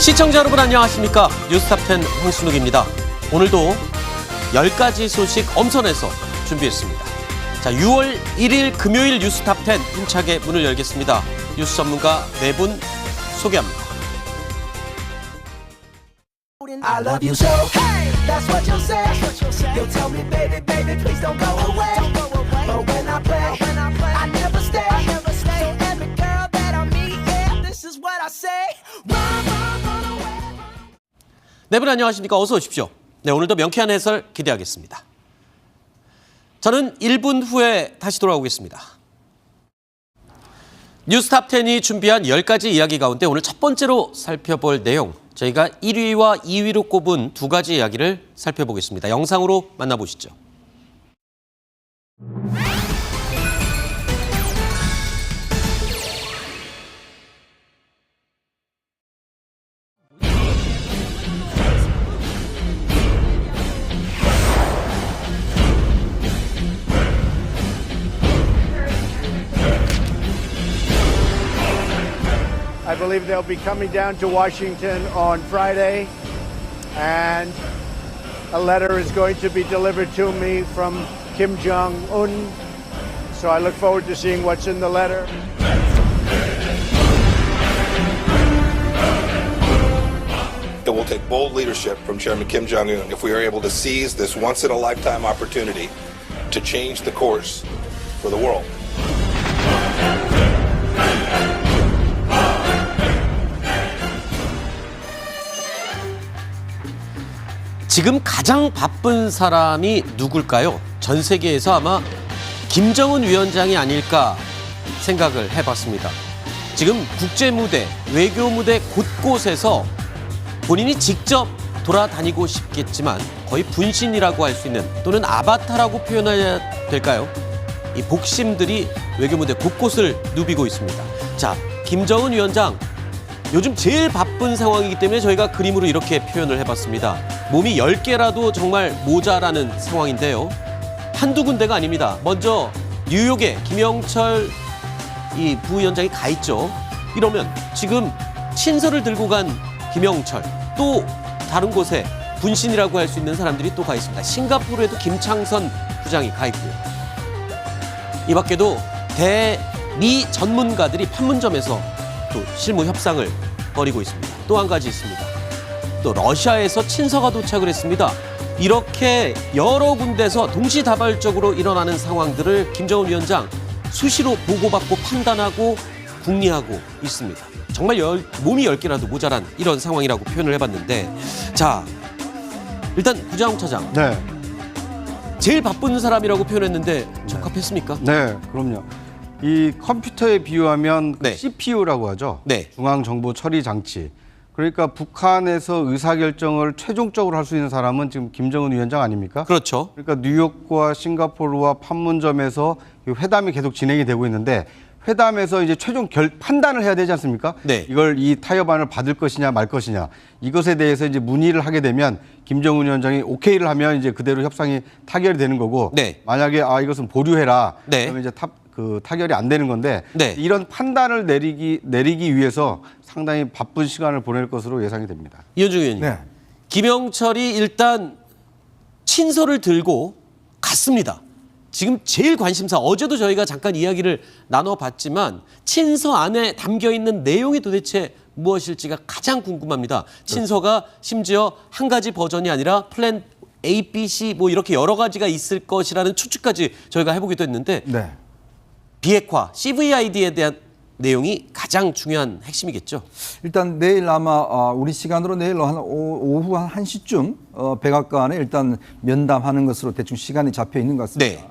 시청자 여러분 안녕하십니까? 뉴스탑10 홍순욱입니다. 오늘도 10가지 소식 엄선해서 준비했습니다. 자, 6월 1일 금요일 뉴스탑10 힘차게 문을 열겠습니다. 뉴스 전문가 4분 소개합니다. I love you so, hey, that's what you say. You tell me, baby, baby, please don't go away. But when I play, I never stay. So every girl that I meet, yeah, this is what I say. Run, run, run away. 네 분 안녕하십니까? 어서 오십시오. 네, 오늘도 명쾌한 해설 기대하겠습니다. 저는 1분 후에 다시 돌아오겠습니다. 뉴스탑10이 준비한 10가지 이야기 가운데 오늘 첫 번째로 살펴볼 내용, 저희가 1위와 2위로 꼽은 2가지 이야기를 살펴보겠습니다. 영상으로 만나보시죠. I believe they'll be coming down to Washington on Friday, and a letter is going to be delivered to me from Kim Jong-un. So I look forward to seeing what's in the letter. It will take bold leadership from Chairman Kim Jong-un if we are able to seize this once-in-a-lifetime opportunity to change the course for the world. 지금 가장 바쁜 사람이 누굴까요? 전 세계에서 아마 김정은 위원장이 아닐까 생각을 해봤습니다. 지금 국제무대, 외교무대 곳곳에서 본인이 직접 돌아다니고 싶겠지만 거의 분신이라고 할 수 있는, 또는 아바타라고 표현해야 될까요? 이 복심들이 외교무대 곳곳을 누비고 있습니다. 자, 김정은 위원장 요즘 제일 바쁜 상황이기 때문에 저희가 그림으로 이렇게 표현을 해봤습니다. 몸이 10개라도 정말 모자라는 상황인데요. 한두 군데가 아닙니다. 먼저 뉴욕에 김영철 이 부위원장이 가 있죠. 이러면 지금 친서를 들고 간 김영철, 또 다른 곳에 분신이라고 할 수 있는 사람들이 또 가 있습니다. 싱가포르에도 김창선 부장이 가 있고요. 이 밖에도 대미 전문가들이 판문점에서 또 실무 협상을 벌이고 있습니다. 또 한 가지 있습니다. 또 러시아에서 친서가 도착을 했습니다. 이렇게 여러 군데서 동시다발적으로 일어나는 상황들을 김정은 위원장 수시로 보고받고 판단하고 궁리하고 있습니다. 정말 몸이 10개라도 모자란 이런 상황이라고 표현을 해봤는데, 자, 일단 구자홍 차장. 네. 제일 바쁜 사람이라고 표현했는데 적합했습니까? 네, 그럼요. 이 컴퓨터에 비유하면 네. CPU라고 하죠. 네. 중앙정보 처리 장치. 그러니까 북한에서 의사결정을 최종적으로 할 수 있는 사람은 지금 김정은 위원장 아닙니까? 그렇죠. 그러니까 뉴욕과 싱가포르와 판문점에서 회담이 계속 진행이 되고 있는데, 회담에서 이제 최종 판단을 해야 되지 않습니까? 네. 이걸 이 타협안을 받을 것이냐 말 것이냐, 이것에 대해서 이제 문의를 하게 되면 김정은 위원장이 오케이를 하면 이제 그대로 협상이 타결이 되는 거고, 네. 만약에 이것은 보류해라, 네. 그러면 이제 타결이 안 되는 건데, 네. 이런 판단을 내리기 위해서 상당히 바쁜 시간을 보낼 것으로 예상이 됩니다. 이현중 의원님. 네. 김영철이 일단 친서를 들고 갔습니다. 지금 제일 관심사, 어제도 저희가 잠깐 이야기를 나눠봤지만 친서 안에 담겨있는 내용이 도대체 무엇일지가 가장 궁금합니다. 친서가 심지어 한 가지 버전이 아니라 플랜 A, B, C 뭐 이렇게 여러 가지가 있을 것이라는 추측까지 저희가 해보기도 했는데, 네. 비핵화, CVID에 대한 내용이 가장 중요한 핵심이겠죠. 일단 내일 아마 우리 시간으로 내일 오후 한 1시쯤 백악관에 일단 면담하는 것으로 대충 시간이 잡혀 있는 것 같습니다. 네.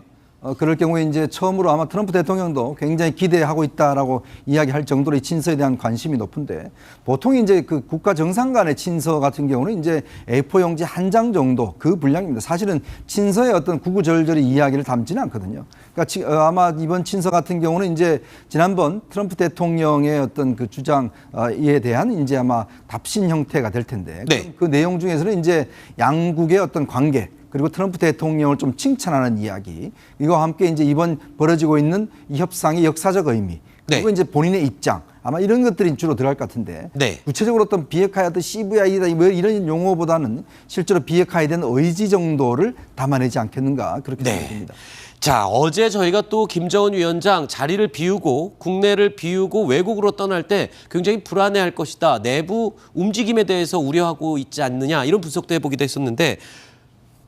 그럴 경우에 이제 처음으로 아마 트럼프 대통령도 굉장히 기대하고 있다라고 이야기할 정도로 이 친서에 대한 관심이 높은데, 보통 이제 그 국가 정상 간의 친서 같은 경우는 이제 A4 용지 한 장 정도 그 분량입니다. 사실은 친서의 어떤 구구절절의 이야기를 담지는 않거든요. 그러니까 아마 이번 친서 같은 경우는 이제 지난번 트럼프 대통령의 어떤 그 주장에 대한 이제 아마 답신 형태가 될 텐데, 네. 그 내용 중에서는 이제 양국의 어떤 관계, 그리고 트럼프 대통령을 좀 칭찬하는 이야기, 이거와 함께 이제 이번 벌어지고 있는 이 협상의 역사적 의미, 그리고 네. 이제 본인의 입장, 아마 이런 것들이 주로 들어갈 것 같은데 네. 구체적으로 어떤 비핵화에 어떤 CVI다 뭐 이런 용어보다는 실제로 비핵화에 대한 의지 정도를 담아내지 않겠는가 그렇게 네. 생각됩니다. 자, 어제 저희가 또 김정은 위원장 자리를 비우고 국내를 비우고 외국으로 떠날 때 굉장히 불안해할 것이다. 내부 움직임에 대해서 우려하고 있지 않느냐 이런 분석도 해보기도 했었는데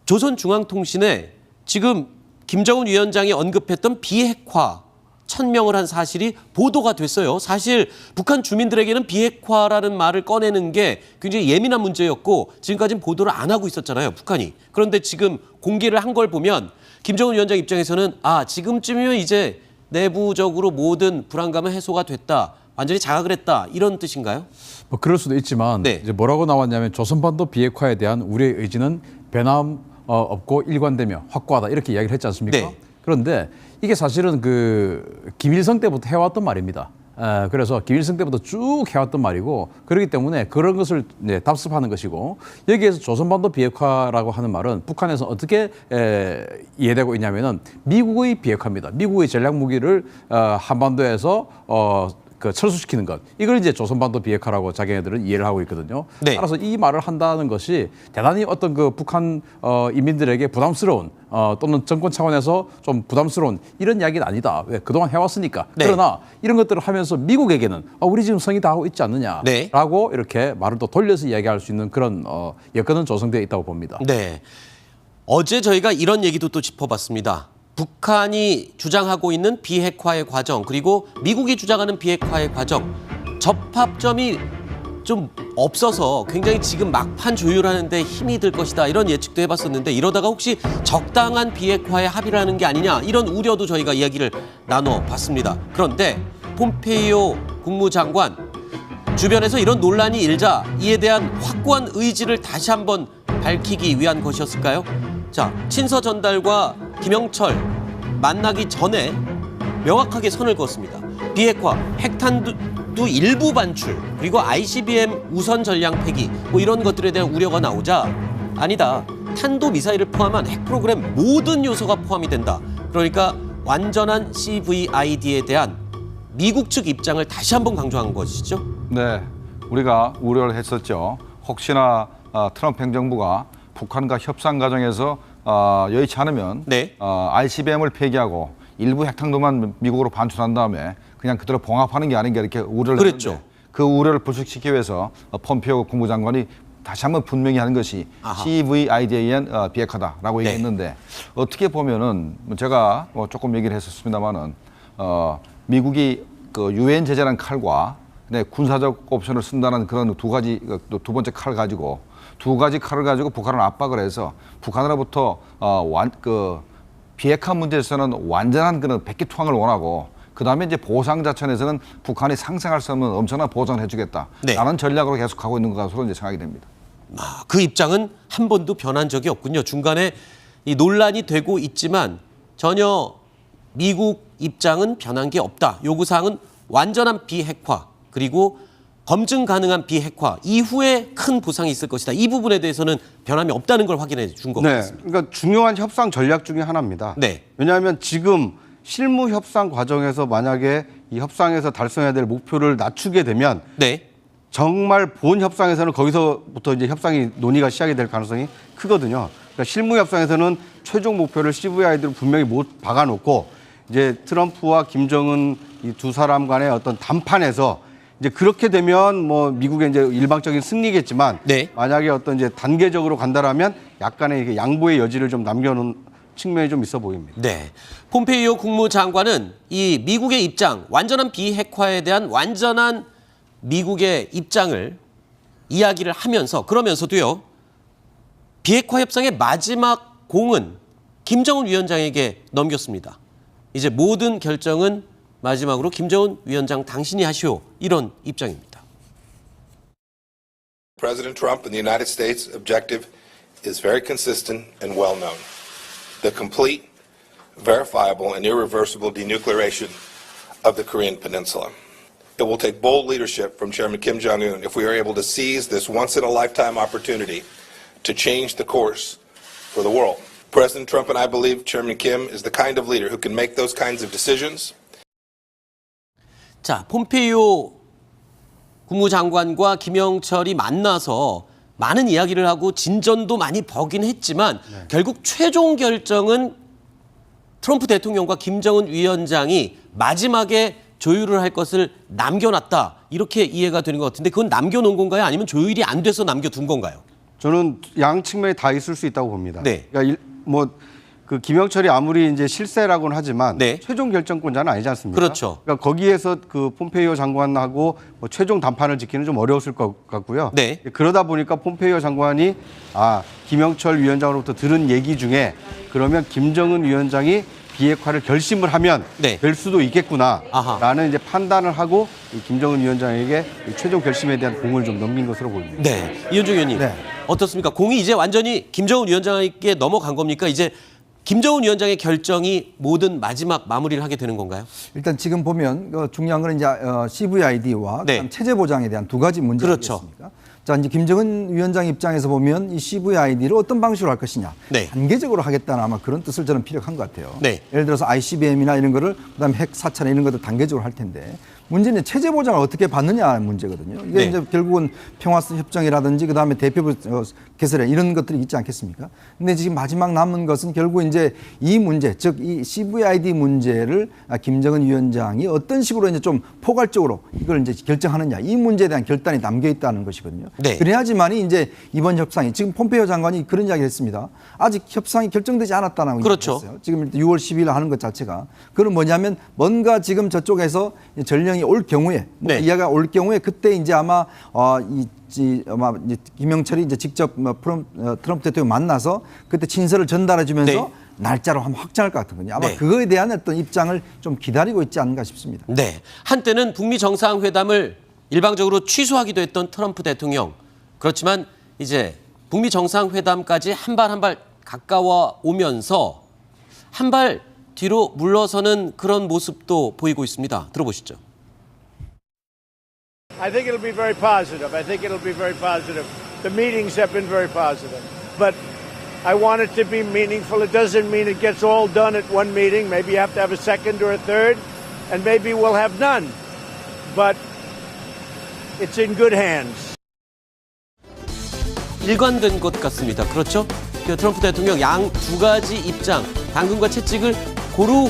조선중앙통신에 지금 김정은 위원장이 언급했던 비핵화 천명을 한 사실이 보도가 됐어요. 사실 북한 주민들에게는 비핵화라는 말을 꺼내는 게 굉장히 예민한 문제였고 지금까지는 보도를 안 하고 있었잖아요, 북한이. 그런데 지금 공개를 한 걸 보면 김정은 위원장 입장에서는 지금쯤이면 이제 내부적으로 모든 불안감은 해소가 됐다. 완전히 자각을 했다. 이런 뜻인가요? 뭐 그럴 수도 있지만 네. 이제 뭐라고 나왔냐면 조선반도 비핵화에 대한 우리의 의지는 변함 없고 일관되며 확고하다 이렇게 이야기를 했지 않습니까? 네. 그런데 이게 사실은 그 김일성 때부터 해왔던 말입니다. 그래서 김일성 때부터 쭉 해왔던 말이고 그렇기 때문에 그런 것을 이제 답습하는 것이고 여기에서 조선반도 비핵화라고 하는 말은 북한에서 어떻게 이해되고 있냐면은 미국의 비핵화입니다. 미국의 전략 무기를 한반도에서 그 철수시키는 것 이걸 이제 조선반도 비핵화라고 자기네들은 이해를 하고 있거든요. 네. 따라서 이 말을 한다는 것이 대단히 어떤 그 북한 인민들에게 부담스러운 또는 정권 차원에서 좀 부담스러운 이런 이야기는 아니다. 왜 그동안 해왔으니까. 네. 그러나 이런 것들을 하면서 미국에게는 우리 지금 성의 다하고 있지 않느냐라고 네. 이렇게 말을 또 돌려서 이야기할 수 있는 그런 여건은 조성되어 있다고 봅니다. 네. 어제 저희가 이런 얘기도 또 짚어봤습니다. 북한이 주장하고 있는 비핵화의 과정 그리고 미국이 주장하는 비핵화의 과정 접합점이 좀 없어서 굉장히 지금 막판 조율하는 데 힘이 들 것이다 이런 예측도 해봤었는데 이러다가 혹시 적당한 비핵화에 합의를 하는 게 아니냐 이런 우려도 저희가 이야기를 나눠봤습니다. 그런데 폼페이오 국무장관 주변에서 이런 논란이 일자 이에 대한 확고한 의지를 다시 한번 밝히기 위한 것이었을까요? 자, 친서 전달과 김영철 만나기 전에 명확하게 선을 그었습니다. 비핵화, 핵탄두 일부 반출, 그리고 ICBM 우선 전량 폐기 뭐 이런 것들에 대한 우려가 나오자 아니다. 탄도미사일을 포함한 핵 프로그램 모든 요소가 포함이 된다. 그러니까 완전한 CVID에 대한 미국 측 입장을 다시 한번 강조한 것이죠. 네, 우리가 우려를 했었죠. 혹시나 트럼프 행정부가 북한과 협상 과정에서 여의치 않으면 네. ICBM을 폐기하고 일부 핵탄두만 미국으로 반출한 다음에 그냥 그대로 봉합하는 게 아닌가 이렇게 우려를 그랬죠. 했는데 그 우려를 불식시키기 위해서 폼페이오 국무장관이 다시 한번 분명히 하는 것이 아하. CVID에 의한 비핵화다라고 네. 얘기했는데 어떻게 보면은 제가 조금 얘기를 했었습니다만은 미국이 그 유엔 제재라는 칼과 군사적 옵션을 쓴다는 그런 두 번째 칼 가지고 두 가지 칼을 가지고 북한을 압박을 해서 북한으로부터 비핵화 문제에서는 완전한 그런 백기투항을 원하고 그 다음에 이제 보상 자천에서는 북한이 상상할 수 없는 엄청난 보상을 해주겠다. 네. 라는 전략으로 계속 가고 있는 것으로 이제 생각이 됩니다. 그 입장은 한 번도 변한 적이 없군요. 중간에 이 논란이 되고 있지만 전혀 미국 입장은 변한 게 없다. 요구사항은 완전한 비핵화 그리고 검증 가능한 비핵화 이후에 큰 보상이 있을 것이다. 이 부분에 대해서는 변함이 없다는 걸 확인해 준 것 네, 같습니다. 그러니까 중요한 협상 전략 중에 하나입니다. 네. 왜냐하면 지금 실무 협상 과정에서 만약에 이 협상에서 달성해야 될 목표를 낮추게 되면 네. 정말 본 협상에서는 거기서부터 이제 협상이 논의가 시작이 될 가능성이 크거든요. 그러니까 실무 협상에서는 최종 목표를 CVID로 분명히 못 박아놓고 이제 트럼프와 김정은 이 두 사람 간의 어떤 담판에서 이제 그렇게 되면 뭐 미국의 이제 일방적인 승리겠지만 네. 만약에 어떤 이제 단계적으로 간다라면 약간의 이게 양보의 여지를 좀 남겨놓은 측면이 좀 있어 보입니다. 네. 폼페이오 국무장관은 이 미국의 입장, 완전한 비핵화에 대한 완전한 미국의 입장을 이야기를 하면서 그러면서도요. 비핵화 협상의 마지막 공은 김정은 위원장에게 넘겼습니다. 이제 모든 결정은 마지막으로 김정은 위원장 당신이 하시오. 이런 입장입니다. President Trump and the United States objective is very consistent and well known. The complete, verifiable, and irreversible denuclearation of the Korean Peninsula. It will take bold leadership from Chairman Kim Jong-un if we are able to seize this once-in-a-lifetime opportunity to change the course for the world. President Trump and I believe Chairman Kim is the kind of leader who can make those kinds of decisions. 자, 폼페이오 국무장관과 김영철이 만나서 많은 이야기를 하고 진전도 많이 보긴 했지만 결국 최종 결정은 트럼프 대통령과 김정은 위원장이 마지막에 조율을 할 것을 남겨놨다. 이렇게 이해가 되는 것 같은데 그건 남겨놓은 건가요? 아니면 조율이 안 돼서 남겨둔 건가요? 저는 양 측면이 다 있을 수 있다고 봅니다. 네. 그러니까 그 김영철이 아무리 이제 실세라고는 하지만 네. 최종 결정권자는 아니지 않습니까? 그렇죠. 그러니까 거기에서 그 폼페이오 장관하고 뭐 최종 담판을 짓기는 좀 어려웠을 것 같고요. 네. 그러다 보니까 pom페이오 장관이 김영철 위원장으로부터 들은 얘기 중에 그러면 김정은 위원장이 비핵화를 결심을 하면 네. 될 수도 아하. 있겠구나라는 이제 판단을 하고 이 김정은 위원장에게 이 최종 결심에 대한 공을 좀 넘긴 것으로 보입니다. 네. 이현중 의원님 네. 어떻습니까? 공이 이제 완전히 김정은 위원장에게 넘어간 겁니까? 이제 김정은 위원장의 결정이 모든 마지막 마무리를 하게 되는 건가요? 일단 지금 보면 중요한 건 이제 CVID와 네. 체제 보장에 대한 두 가지 문제가 그렇죠. 있습니다. 자, 이제 김정은 위원장 입장에서 보면 이 CVID를 어떤 방식으로 할 것이냐. 네. 단계적으로 하겠다는 아마 그런 뜻을 저는 피력한 것 같아요. 네. 예를 들어서 ICBM이나 이런 거를 그다음에 핵 사찰 이런 것들 단계적으로 할 텐데 문제는 체제 보장을 어떻게 받느냐 하는 문제거든요. 이게 네. 이제 결국은 평화스 협정이라든지 그다음에 대표부 개설에 이런 것들이 있지 않겠습니까? 근데 지금 마지막 남은 것은 결국 이제 이 문제, 즉 이 CVID 문제를 김정은 위원장이 어떤 식으로 이제 좀 포괄적으로 이걸 이제 결정하느냐 이 문제에 대한 결단이 담겨 있다는 것이거든요. 네. 그래야지만이 이제 이번 협상이 지금 폼페이오 장관이 그런 이야기를 했습니다. 아직 협상이 결정되지 않았다는 그렇죠. 얘기를 했어요. 지금 6월 10일 하는 것 자체가 그건 뭐냐면 뭔가 지금 저쪽에서 전령이 올 경우에 네. 이야기가 올 경우에 그때 이제 아마 아마 이제 김영철이 이제 직접 트럼프 대통령 만나서 그때 친서를 전달해주면서 네. 날짜로 한번 확정할 것 같거든요. 아마 네. 그거에 대한 어떤 입장을 좀 기다리고 있지 않은가 싶습니다. 네. 한때는 북미 정상회담을 일방적으로 취소하기도 했던 트럼프 대통령. 그렇지만 이제 북미 정상회담까지 한 발 한 발 가까워 오면서 한 발 뒤로 물러서는 그런 모습도 보이고 있습니다. 들어보시죠. I think it'll be very positive. I think it'll be very positive. The meetings have been very positive. But I want it to be meaningful. It doesn't mean it gets all done at one meeting. Maybe you have to have a second or a third, and maybe we'll have none. But it's in good hands. 일관된 것 같습니다. 그렇죠? 그 트럼프 대통령 양 두 가지 입장, 당근과 채찍을 고루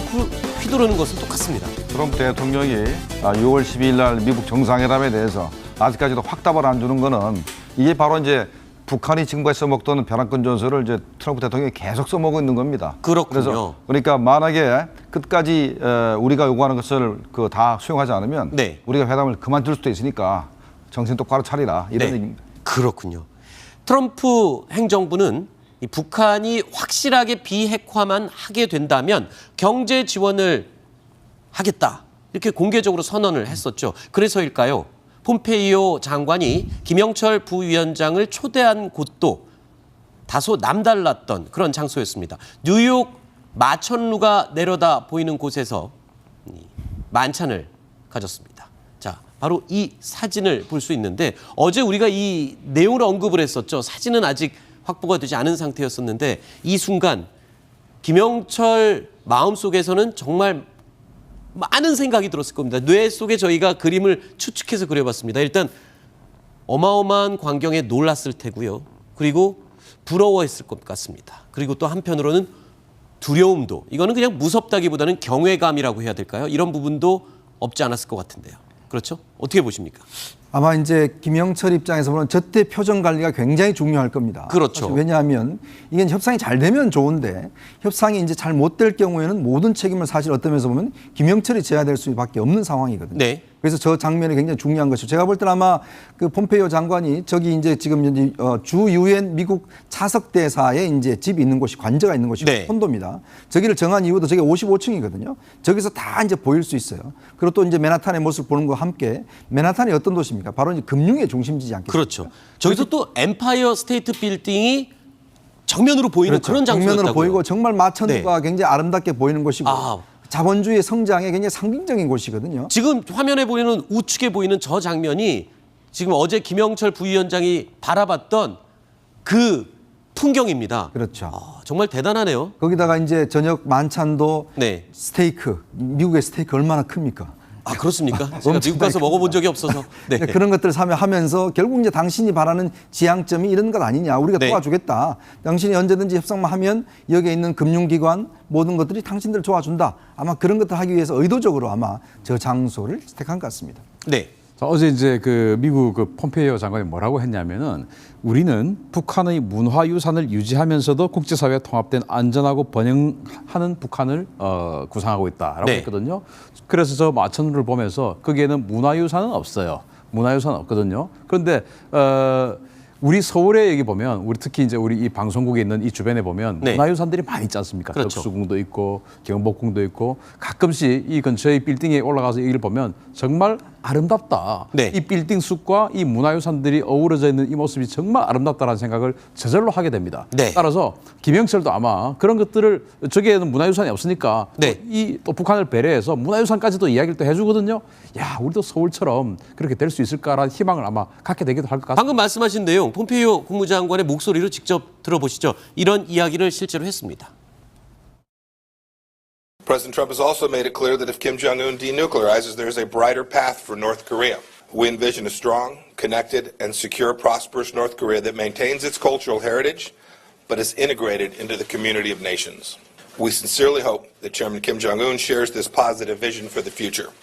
휘두르는 것은 똑같습니다. 트럼프 대통령이 6월 12일 날 미국 정상회담에 대해서 아직까지도 확답을 안 주는 거는 이게 바로 이제 북한이 지금까지 써먹던 변환권 전술을 이제 트럼프 대통령이 계속 써먹고 있는 겁니다. 그렇군요. 그러니까 만약에 끝까지 우리가 요구하는 것을 다 수용하지 않으면 네. 우리가 회담을 그만둘 수도 있으니까 정신 똑바로 차리라 이런 네. 얘기입니다. 그렇군요. 트럼프 행정부는 이 북한이 확실하게 비핵화만 하게 된다면 경제 지원을 하겠다. 이렇게 공개적으로 선언을 했었죠. 그래서일까요? 폼페이오 장관이 김영철 부위원장을 초대한 곳도 다소 남달랐던 그런 장소였습니다. 뉴욕 마천루가 내려다 보이는 곳에서 만찬을 가졌습니다. 자, 바로 이 사진을 볼 수 있는데 어제 우리가 이 내용을 언급을 했었죠. 사진은 아직 확보가 되지 않은 상태였었는데 이 순간 김영철 마음속에서는 정말 많은 생각이 들었을 겁니다. 뇌 속에 저희가 그림을 추측해서 그려봤습니다. 일단 어마어마한 광경에 놀랐을 테고요. 그리고 부러워했을 것 같습니다. 그리고 또 한편으로는 두려움도, 이거는 그냥 무섭다기보다는 경외감이라고 해야 될까요? 이런 부분도 없지 않았을 것 같은데요. 그렇죠? 어떻게 보십니까? 아마 이제 김영철 입장에서 보면 저때 표정 관리가 굉장히 중요할 겁니다. 그렇죠. 사실 왜냐하면 이게 협상이 잘 되면 좋은데 협상이 이제 잘 못 될 경우에는 모든 책임을 사실 어떤 면에서 보면 김영철이 져야 될 수밖에 없는 상황이거든요. 네. 그래서 저 장면이 굉장히 중요한 것이죠. 제가 볼 때는 아마 그 폼페이오 장관이 저기 이제 지금 주 유엔 미국 차석 대사에 이제 집이 있는 곳이 관저가 있는 곳이 네. 콘도입니다. 저기를 정한 이유도 저게 55층이거든요. 저기서 다 이제 보일 수 있어요. 그리고 또 이제 맨하탄의 모습을 보는 것과 함께 맨하탄이 어떤 도시입니까? 바로 이제 금융의 중심지지 않겠습니까? 그렇죠. 저기서 또 엠파이어 스테이트 빌딩이 정면으로 보이는 그렇죠. 그런 장소였다고요. 정면으로 보이고 정말 마천루가 네. 굉장히 아름답게 보이는 곳이고 아. 자본주의 성장에 굉장히 상징적인 곳이거든요. 지금 화면에 보이는 우측에 보이는 저 장면이 지금 어제 김영철 부위원장이 바라봤던 그 풍경입니다. 그렇죠. 정말 대단하네요. 거기다가 이제 저녁 만찬도 네. 스테이크, 미국의 스테이크 얼마나 큽니까? 아, 그렇습니까? 제가 미국 가서 먹어본 적이 없어서. 네. 그런 것들을 하면서 결국 이제 당신이 바라는 지향점이 이런 것 아니냐. 우리가 네. 도와주겠다. 당신이 언제든지 협상만 하면 여기에 있는 금융기관 모든 것들이 당신들을 도와준다. 아마 그런 것들 하기 위해서 의도적으로 아마 저 장소를 택한 것 같습니다. 네. 자, 어제 이제 그 미국 그 폼페이오 장관이 뭐라고 했냐면은 우리는 북한의 문화유산을 유지하면서도 국제사회에 통합된 안전하고 번영하는 북한을 구상하고 있다라고 네. 했거든요. 그래서 저 마천루를 보면서 거기에는 문화유산은 없어요. 문화유산은 없거든요. 그런데 우리 서울에 여기 보면 우리 특히 이제 우리 이 방송국에 있는 이 주변에 보면 네. 문화유산들이 많이 있지 않습니까? 그렇죠. 덕수궁도 있고 경복궁도 있고 가끔씩 이 근처의 빌딩에 올라가서 여기를 보면 정말 아름답다. 네. 이 빌딩 숲과 이 문화유산들이 어우러져 있는 이 모습이 정말 아름답다라는 생각을 저절로 하게 됩니다. 네. 따라서 김영철도 아마 그런 것들을 저기에는 문화유산이 없으니까 네. 또 북한을 배려해서 문화유산까지도 이야기를 또 해주거든요. 야, 우리도 서울처럼 그렇게 될 수 있을까라는 희망을 아마 갖게 되기도 할 것 같습니다. 방금 말씀하신 내용 폼페이오 국무장관의 목소리로 직접 들어보시죠. 이런 이야기를 실제로 했습니다. President Trump has also made it clear that if Kim Jong-un denuclearizes, there is a brighter path for North Korea. We envision a strong, connected, and secure, prosperous North Korea that maintains its cultural heritage, but is integrated into the community of nations. We sincerely hope that Chairman Kim Jong-un shares this positive vision for the future.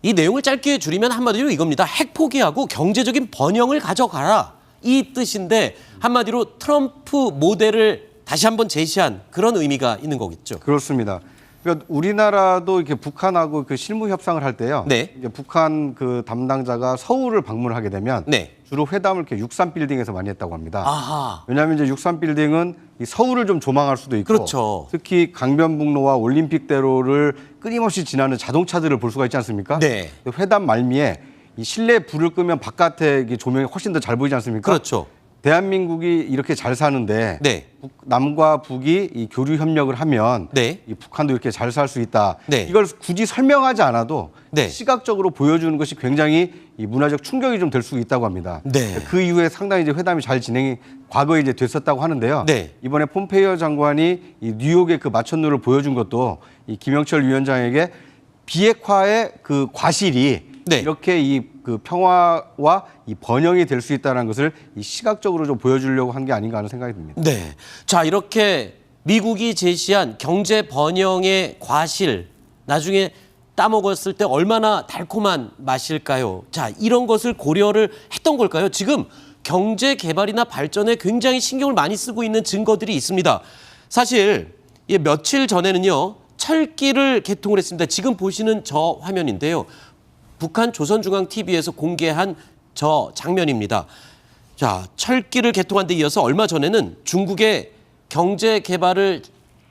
이 내용을 짧게 줄이면 한마디로 이겁니다. 핵 포기하고 경제적인 번영을 가져가라. 이 뜻인데 한마디로 트럼프 모델을 다시 한번 제시한 그런 의미가 있는 거겠죠. 그렇습니다. 그러니까 우리나라도 이렇게 북한하고 그 실무 협상을 할 때요. 네. 이제 북한 그 담당자가 서울을 방문하게 되면 네. 주로 회담을 이렇게 63 빌딩에서 많이 했다고 합니다. 아하. 왜냐하면 이제 63 빌딩은 이 서울을 좀 조망할 수도 있고, 그렇죠. 특히 강변북로와 올림픽대로를 끊임없이 지나는 자동차들을 볼 수가 있지 않습니까? 네. 회담 말미에 이 실내 불을 끄면 바깥에 이 조명이 훨씬 더 잘 보이지 않습니까? 그렇죠. 대한민국이 이렇게 잘 사는데 네. 남과 북이 이 교류 협력을 하면 네. 이 북한도 이렇게 잘 살 수 있다. 네. 이걸 굳이 설명하지 않아도 네. 시각적으로 보여주는 것이 굉장히 이 문화적 충격이 좀 될 수 있다고 합니다. 네. 그 이후에 상당히 이제 회담이 잘 진행이 과거에 이제 됐었다고 하는데요. 네. 이번에 폼페이오 장관이 이 뉴욕의 그 마천루를 보여준 것도 이 김영철 위원장에게 비핵화의 그 과실이 네. 이렇게 이 그 평화와 이 번영이 될 수 있다는 것을 이 시각적으로 좀 보여주려고 한 게 아닌가 하는 생각이 듭니다. 네. 자, 이렇게 미국이 제시한 경제 번영의 과실, 나중에 따먹었을 때 얼마나 달콤한 맛일까요? 자, 이런 것을 고려를 했던 걸까요? 지금 경제 개발이나 발전에 굉장히 신경을 많이 쓰고 있는 증거들이 있습니다. 사실 며칠 전에는요, 철길을 개통을 했습니다. 지금 보시는 저 화면인데요. 북한 조선중앙TV에서 공개한 저 장면입니다. 자, 철길을 개통한 데 이어서 얼마 전에는 중국의 경제 개발을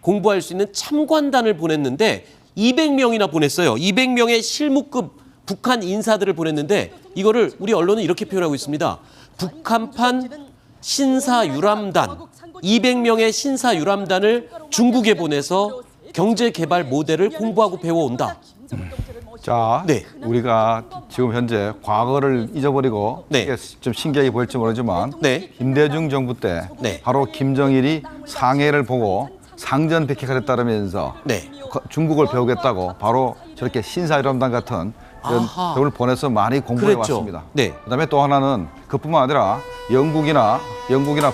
공부할 수 있는 참관단을 보냈는데 200명이나 보냈어요. 200명의 실무급 북한 인사들을 보냈는데 이거를 우리 언론은 이렇게 표현하고 있습니다. 북한판 신사유람단, 200명의 신사유람단을 중국에 보내서 경제 개발 모델을 공부하고 배워온다. 자, 네. 우리가 지금 현재 과거를 잊어버리고 네. 이게 좀 신기하게 보일지 모르지만 네. 김대중 정부 때 네. 바로 김정일이 상해를 보고 상전백회를 따르면서 네. 중국을 배우겠다고 바로 저렇게 신사유람단 같은 이런 아하. 배우를 보내서 많이 공부해 그랬죠. 왔습니다. 네. 그다음에 또 하나는 그뿐만 아니라 영국이나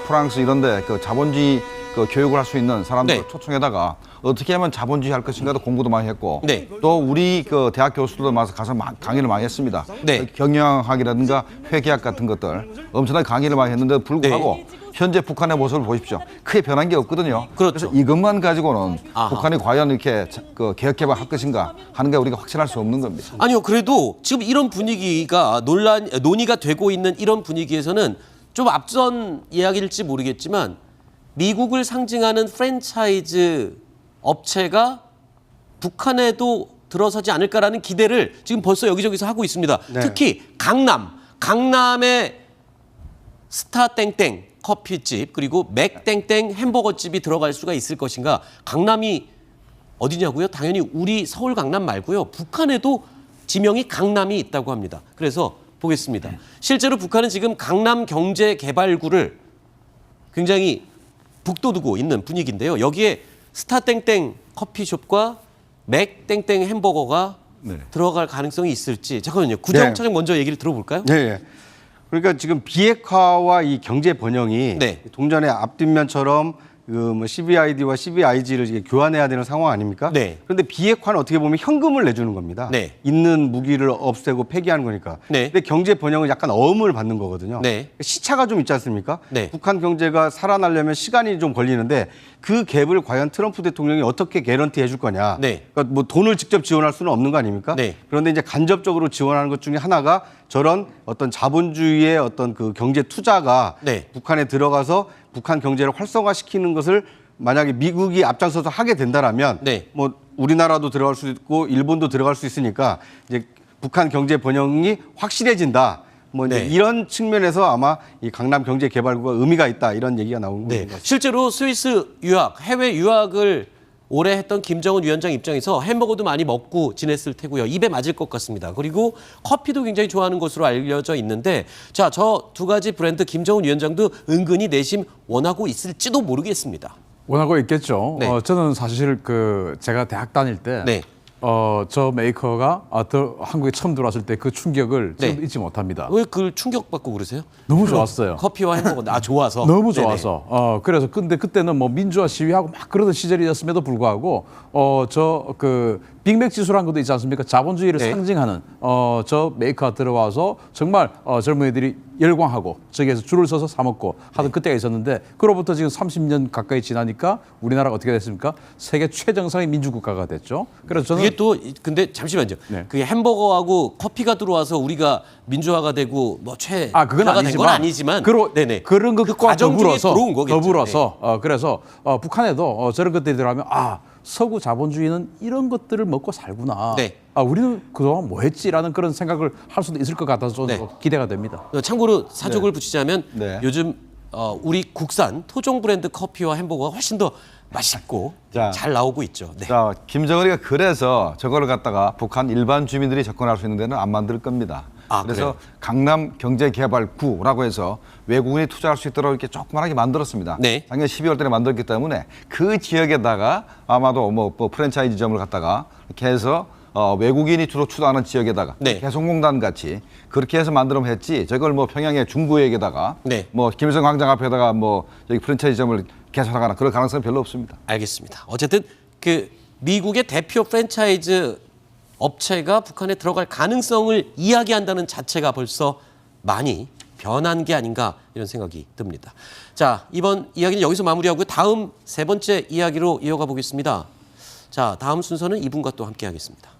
프랑스 이런데 그 자본주의 그 교육을 할 수 있는 사람들 네. 초청에다가 어떻게 하면 자본주의 할 것인가도 공부도 많이 했고 네. 또 우리 그 대학 교수들도 가서 강의를 많이 했습니다. 네. 경영학이라든가 회계학 같은 것들 엄청나게 강의를 많이 했는데 불구하고 네. 현재 북한의 모습을 보십시오. 크게 변한 게 없거든요. 그렇죠. 래서 이것만 가지고는 아하. 북한이 과연 이렇게 그 개혁 개발할 것인가 하는 게 우리가 확신할 수 없는 겁니다. 아니요, 그래도 지금 이런 분위기가 논의가 되고 있는 이런 분위기에서는 좀 앞선 이야기일지 모르겠지만 미국을 상징하는 프랜차이즈 업체가 북한에도 들어서지 않을까라는 기대를 지금 벌써 여기저기서 하고 있습니다. 네. 특히 강남의 스타 땡땡 커피집 그리고 맥 땡땡 햄버거집이 들어갈 수가 있을 것인가. 강남이 어디냐고요? 당연히 우리 서울 강남 말고요. 북한에도 지명이 강남이 있다고 합니다. 그래서 보겠습니다. 실제로 북한은 지금 강남 경제개발구를 굉장히 북돋우고 있는 분위기인데요. 여기에 스타 땡땡 커피숍과 맥 땡땡 햄버거가 네. 들어갈 가능성이 있을지 잠깐만요. 구정 차장 먼저 얘기를 들어볼까요? 네. 예. 그러니까 지금 비핵화와 이 경제 번영이 네. 동전의 앞뒷면처럼 뭐 CBID와 CBIG를 이게 교환해야 되는 상황 아닙니까? 네. 그런데 비핵화는 어떻게 보면 현금을 내주는 겁니다. 네. 있는 무기를 없애고 폐기하는 거니까. 네. 근데 경제 번영은 약간 어음을 받는 거거든요. 네. 시차가 좀 있지 않습니까? 네. 북한 경제가 살아나려면 시간이 좀 걸리는데 그 갭을 과연 트럼프 대통령이 어떻게 개런티 해줄 거냐. 네. 그러니까 뭐 돈을 직접 지원할 수는 없는 거 아닙니까? 네. 그런데 이제 간접적으로 지원하는 것 중에 하나가 저런 어떤 자본주의의 어떤 그 경제 투자가 네. 북한에 들어가서 북한 경제를 활성화시키는 것을 만약에 미국이 앞장서서 하게 된다라면 네. 뭐 우리나라도 들어갈 수 있고 일본도 들어갈 수 있으니까 이제 북한 경제 번영이 확실해진다. 뭐 이제 네. 이런 측면에서 아마 이 강남 경제 개발구가 의미가 있다 이런 얘기가 나오는 네. 거죠. 실제로 스위스 유학, 해외 유학을 오래 했던 김정은 위원장 입장에서 햄버거도 많이 먹고 지냈을 테고요. 입에 맞을 것 같습니다. 그리고 커피도 굉장히 좋아하는 것으로 알려져 있는데 자, 저 두 가지 브랜드 김정은 위원장도 은근히 내심 원하고 있을지도 모르겠습니다. 원하고 있겠죠. 네. 저는 사실 제가 대학 다닐 때 네. 저 메이커가 한국에 처음 들어왔을 때 그 충격을 네. 지금 잊지 못합니다. 왜 그걸 충격받고 그러세요? 너무 좋았어요. 커피와 햄버거 좋아서. 너무 네네. 좋아서. 그래서 근데 그때는 뭐 민주화 시위하고 막 그러던 시절이었음에도 불구하고 빅맥 지수라는 것도 있지 않습니까? 자본주의를 네. 상징하는 저 메이커가 들어와서 정말 젊은이들이 열광하고 저기에서 줄을 서서 사 먹고 하던 그때가 있었는데 그로부터 지금 30년 가까이 지나니까 우리나라가 어떻게 됐습니까? 세계 최정상의 민주국가가 됐죠. 그래서 저는 그게 또 근데 잠시만요. 네. 그게 햄버거하고 커피가 들어와서 우리가 민주화가 되고 뭐 그건 된건 아니지만 네네. 그런 것과 그 과정 중에 더불어서 들어온 거겠죠. 더불어서 그래서 북한에도 저런 것들이 들어가면 서구 자본주의는 이런 것들을 먹고 살구나. 네. 우리는 그동안 뭐 했지라는 그런 생각을 할 수도 있을 것 같아서 저는 네. 기대가 됩니다. 참고로 사족을 붙이자면 네. 요즘 우리 국산 토종 브랜드 커피와 햄버거가 훨씬 더 맛있고 자. 잘 나오고 있죠. 네. 자, 김정은이가 그래서 저거를 갖다가 북한 일반 주민들이 접근할 수 있는 데는 안 만들 겁니다. 그래서 그래요? 강남 경제개발구라고 해서 외국인이 투자할 수 있도록 이렇게 조그만하게 만들었습니다. 네. 작년 12월 달에 만들었기 때문에 그 지역에다가 아마도 뭐 프랜차이즈점을 갖다가 이렇게 해서 외국인이 주로 투자하는 지역에다가 네. 개성공단 같이 그렇게 해서 만들면 했지. 저걸 뭐 평양의 중구역에다가 네. 뭐 김일성 광장 앞에다가 뭐 여기 프랜차이즈점을 개설하거나 그럴 가능성은 별로 없습니다. 알겠습니다. 어쨌든 그 미국의 대표 프랜차이즈 업체가 북한에 들어갈 가능성을 이야기한다는 자체가 벌써 많이 변한 게 아닌가 이런 생각이 듭니다. 자, 이번 이야기는 여기서 마무리하고요. 다음 세 번째 이야기로 이어가 보겠습니다. 자, 다음 순서는 이분과 또 함께 하겠습니다.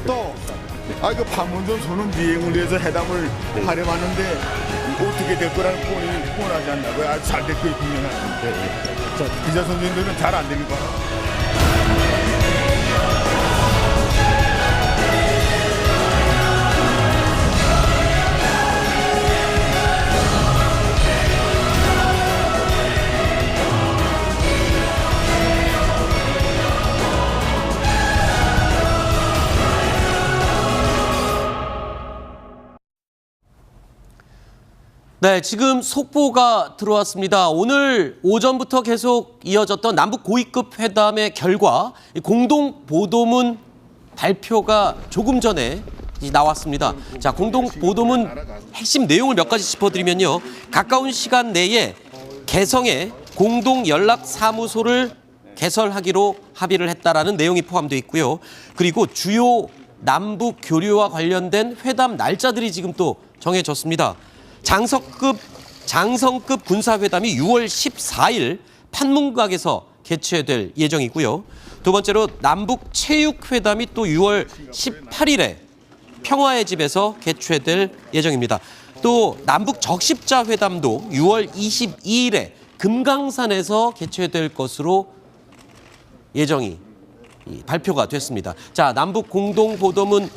또, 그 판문점 선언 비행을 위해서 회담을 하려 하는데 어떻게 될 거라는 뻔히 뻔하지 않나. 아주 잘 될 거예요, 분명한데. 자, 기자 선생님들은 잘 안 되는 거야. 네, 지금 속보가 들어왔습니다. 오늘 오전부터 계속 이어졌던 남북 고위급 회담의 결과 공동 보도문 발표가 조금 전에 나왔습니다. 자, 공동 보도문 핵심 내용을 몇 가지 짚어드리면요. 가까운 시간 내에 개성의 공동 연락 사무소를 개설하기로 합의를 했다라는 내용이 포함되어 있고요. 그리고 주요 남북 교류와 관련된 회담 날짜들이 지금 또 정해졌습니다. 장성급 군사회담이 6월 14일 판문각에서 개최될 예정이고요. 두 번째로 남북 체육회담이 또 6월 18일에 평화의 집에서 개최될 예정입니다. 또 남북 적십자 회담도 6월 22일에 금강산에서 개최될 것으로 예정이 발표가 됐습니다. 자, 남북 공동 보도문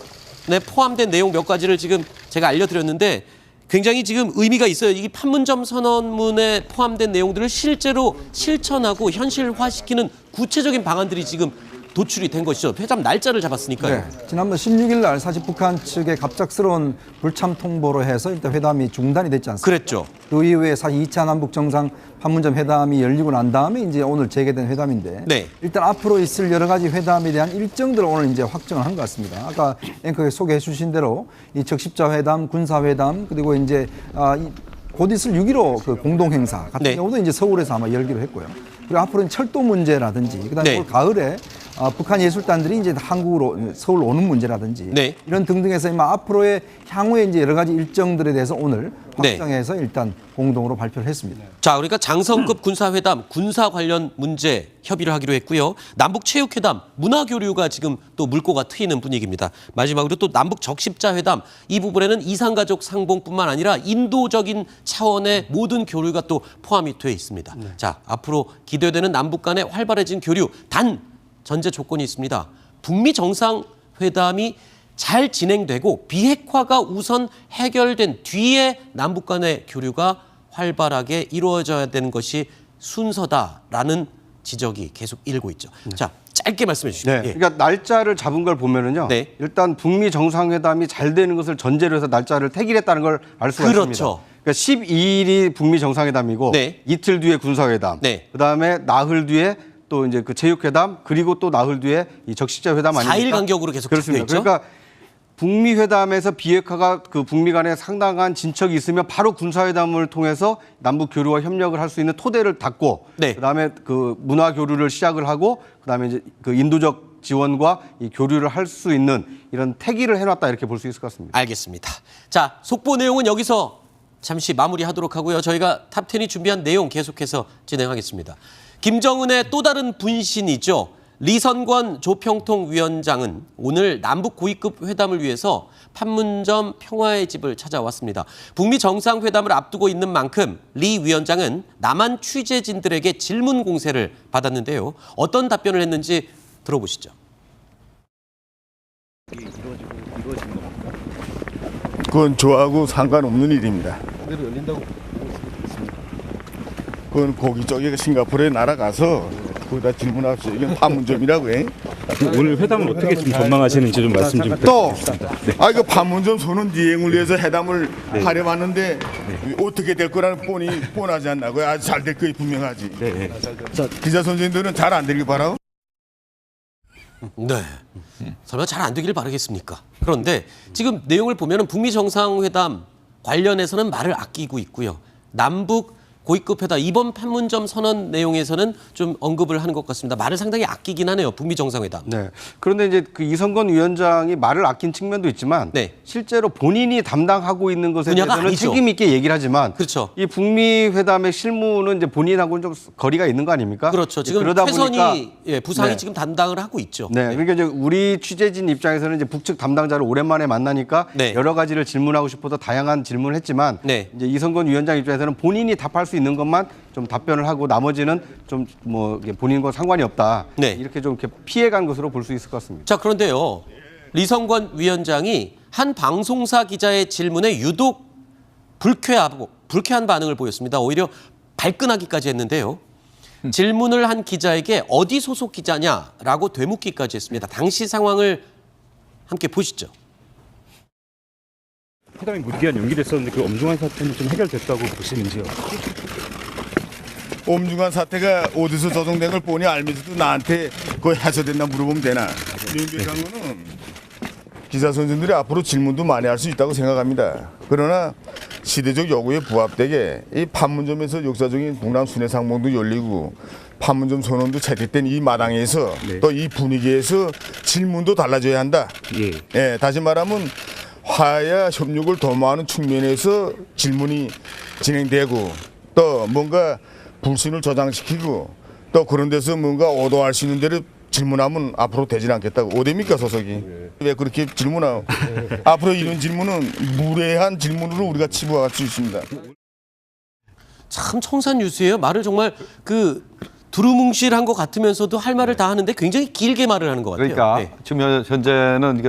포함된 내용 몇 가지를 지금 제가 알려드렸는데 굉장히 지금 의미가 있어요. 이 판문점 선언문에 포함된 내용들을 실제로 실천하고 현실화시키는 구체적인 방안들이 지금 도출이 된 것이죠. 회담 날짜를 잡았으니까요. 네. 지난번 16일 날 사실 북한 측의 갑작스러운 불참 통보로 해서 일단 회담이 중단이 됐지 않습니까? 그랬죠. 그 이후에 사실 2차 남북 정상 판문점 회담이 열리고 난 다음에 이제 오늘 재개된 회담인데 네. 일단 앞으로 있을 여러 가지 회담에 대한 일정들을 오늘 이제 확정을 한 것 같습니다. 아까 앵커에 소개해 주신 대로 이 적십자 회담, 군사 회담 그리고 이제 곧 있을 6.15 그 공동 행사 같은 네. 경우도 이제 서울에서 아마 열기로 했고요. 그리고 앞으로는 철도 문제라든지 그다음에 네. 올 가을에 북한 예술단들이 이제 한국으로 서울 오는 문제라든지 네. 이런 등등해서 앞으로의 향후에 이제 여러 가지 일정들에 대해서 오늘 네. 확정해서 일단 공동으로 발표를 했습니다. 자, 그러니까 장성급 군사회담, 군사 관련 문제 협의를 하기로 했고요. 남북체육회담, 문화교류가 지금 또 물꼬가 트이는 분위기입니다. 마지막으로 또 남북 적십자회담, 이 부분에는 이산가족 상봉뿐만 아니라 인도적인 차원의 모든 교류가 또 포함이 되어 있습니다. 자, 앞으로 기대되는 남북 간의 활발해진 교류, 단 전제 조건이 있습니다. 북미 정상회담이 잘 진행되고 비핵화가 우선 해결된 뒤에 남북 간의 교류가 활발하게 이루어져야 되는 것이 순서다라는 지적이 계속 일고 있죠. 자, 짧게 말씀해 주시죠. 네. 예. 그러니까 날짜를 잡은 걸 보면은요. 네. 일단 북미 정상회담이 잘 되는 것을 전제로 해서 날짜를 택일했다는 걸 알 수가 그렇죠. 있습니다. 그러니까 12일이 북미 정상회담이고 네. 이틀 뒤에 군사회담. 네. 그다음에 나흘 뒤에 또 이제 그 체육회담 그리고 또 나흘 뒤에 이 적십자 회담 아닙니까? 4일 간격으로 계속 그렇습니다. 잡혀 있죠. 그러니까 북미 회담에서 비핵화가 그 북미 간에 상당한 진척이 있으면 바로 군사회담을 통해서 남북 교류와 협력을 할 수 있는 토대를 닦고 네. 그다음에 그 문화 교류를 시작을 하고 그다음에 이제 그 인도적 지원과 이 교류를 할 수 있는 이런 태기를 해놨다 이렇게 볼 수 있을 것 같습니다. 알겠습니다. 자, 속보 내용은 여기서 잠시 마무리하도록 하고요. 저희가 탑10이 준비한 내용 계속해서 진행하겠습니다. 김정은의 또 다른 분신이죠. 리선권 조평통 위원장은 오늘 남북 고위급 회담을 위해서 판문점 평화의 집을 찾아왔습니다. 북미 정상회담을 앞두고 있는 만큼 리 위원장은 남한 취재진들에게 질문 공세를 받았는데요. 어떤 답변을 했는지 들어보시죠. 그건 저하고 상관없는 일입니다. 그건 거기 저기 싱가포르에 날아가서 거기다 질문합시오. 이건 판문점이라고 해. 오늘 회담을 어떻게 좀 전망하시는지 좀 말씀 좀 또, 부탁드리겠습니다. 이거 판문점 선언 이행을 위해서 회담을 하려 하는데 어떻게 될 거라는 뻔하지 않나고요. 아주 잘 될 거이 분명하지. 기자 선생님들은 잘 안 되길 바라고. 네. 설마 잘 안 되기를 바라겠습니까? 그런데 지금 내용을 보면 북미 정상회담 관련해서는 말을 아끼고 있고요. 남북 고위급 회담 이번 판문점 선언 내용에서는 좀 언급을 하는 것 같습니다. 말을 상당히 아끼긴 하네요. 북미 정상회담. 네. 그런데 이제 그 이성건 위원장이 말을 아낀 측면도 있지만 네. 실제로 본인이 담당하고 있는 것에 분야가 대해서는 아니죠. 책임 있게 얘기를 하지만 그렇죠. 이 북미 회담의 실무는 이제 본인하고는 좀 거리가 있는 거 아닙니까? 그렇죠. 지금 그러다 최선희 보니까 부상이 네. 지금 담당을 하고 있죠. 네, 그러니까 이제 우리 취재진 입장에서는 이제 북측 담당자를 오랜만에 만나니까 네. 여러 가지를 질문하고 싶어서 다양한 질문을 했지만 네. 이제 이성건 위원장 입장에서는 본인이 답할 수 있는 것만 좀 답변을 하고 나머지는 좀 뭐 본인과 상관이 없다. 네. 이렇게 좀 이렇게 피해간 것으로 볼 수 있을 것 같습니다. 자, 그런데요. 리성권 위원장이 한 방송사 기자의 질문에 유독 불쾌한 반응을 보였습니다. 오히려 발끈하기까지 했는데요. 질문을 한 기자에게 어디 소속 기자냐라고 되묻기까지 했습니다. 당시 상황을 함께 보시죠. 회담이 무기한 연기됐었는데 그 엄중한 사태는 좀 해결됐다고 보시는지요? 엄중한 사태가 어디서 조성된 걸 뻔히 알면서도 나한테 그거 해소됐나 물어보면 되나. 민주당은 기자 선생들이 앞으로 질문도 많이 할 수 있다고 생각합니다. 그러나 시대적 요구에 부합되게 이 판문점에서 역사적인 동남 순회상봉도 열리고 판문점 선언도 채택된 이 마당에서 또 이 분위기에서 질문도 달라져야 한다. 예, 다시 말하면 화해와 협력을 도모하는 측면에서 질문이 진행되고 또 뭔가 불신을 저장시키고 또 그런 데서 뭔가 오도할 수 있는 데를 질문하면 앞으로 되질 않겠다고. 어디입니까 소속이? 왜 그렇게 질문하고 앞으로 이런 질문은 무례한 질문으로 우리가 치부할 수 있습니다. 참 청산 유수예요. 말을 정말 그 두루뭉실한 것 같으면서도 할 말을 다 하는데 굉장히 길게 말을 하는 것 같아요. 그러니까 네. 지금 현재는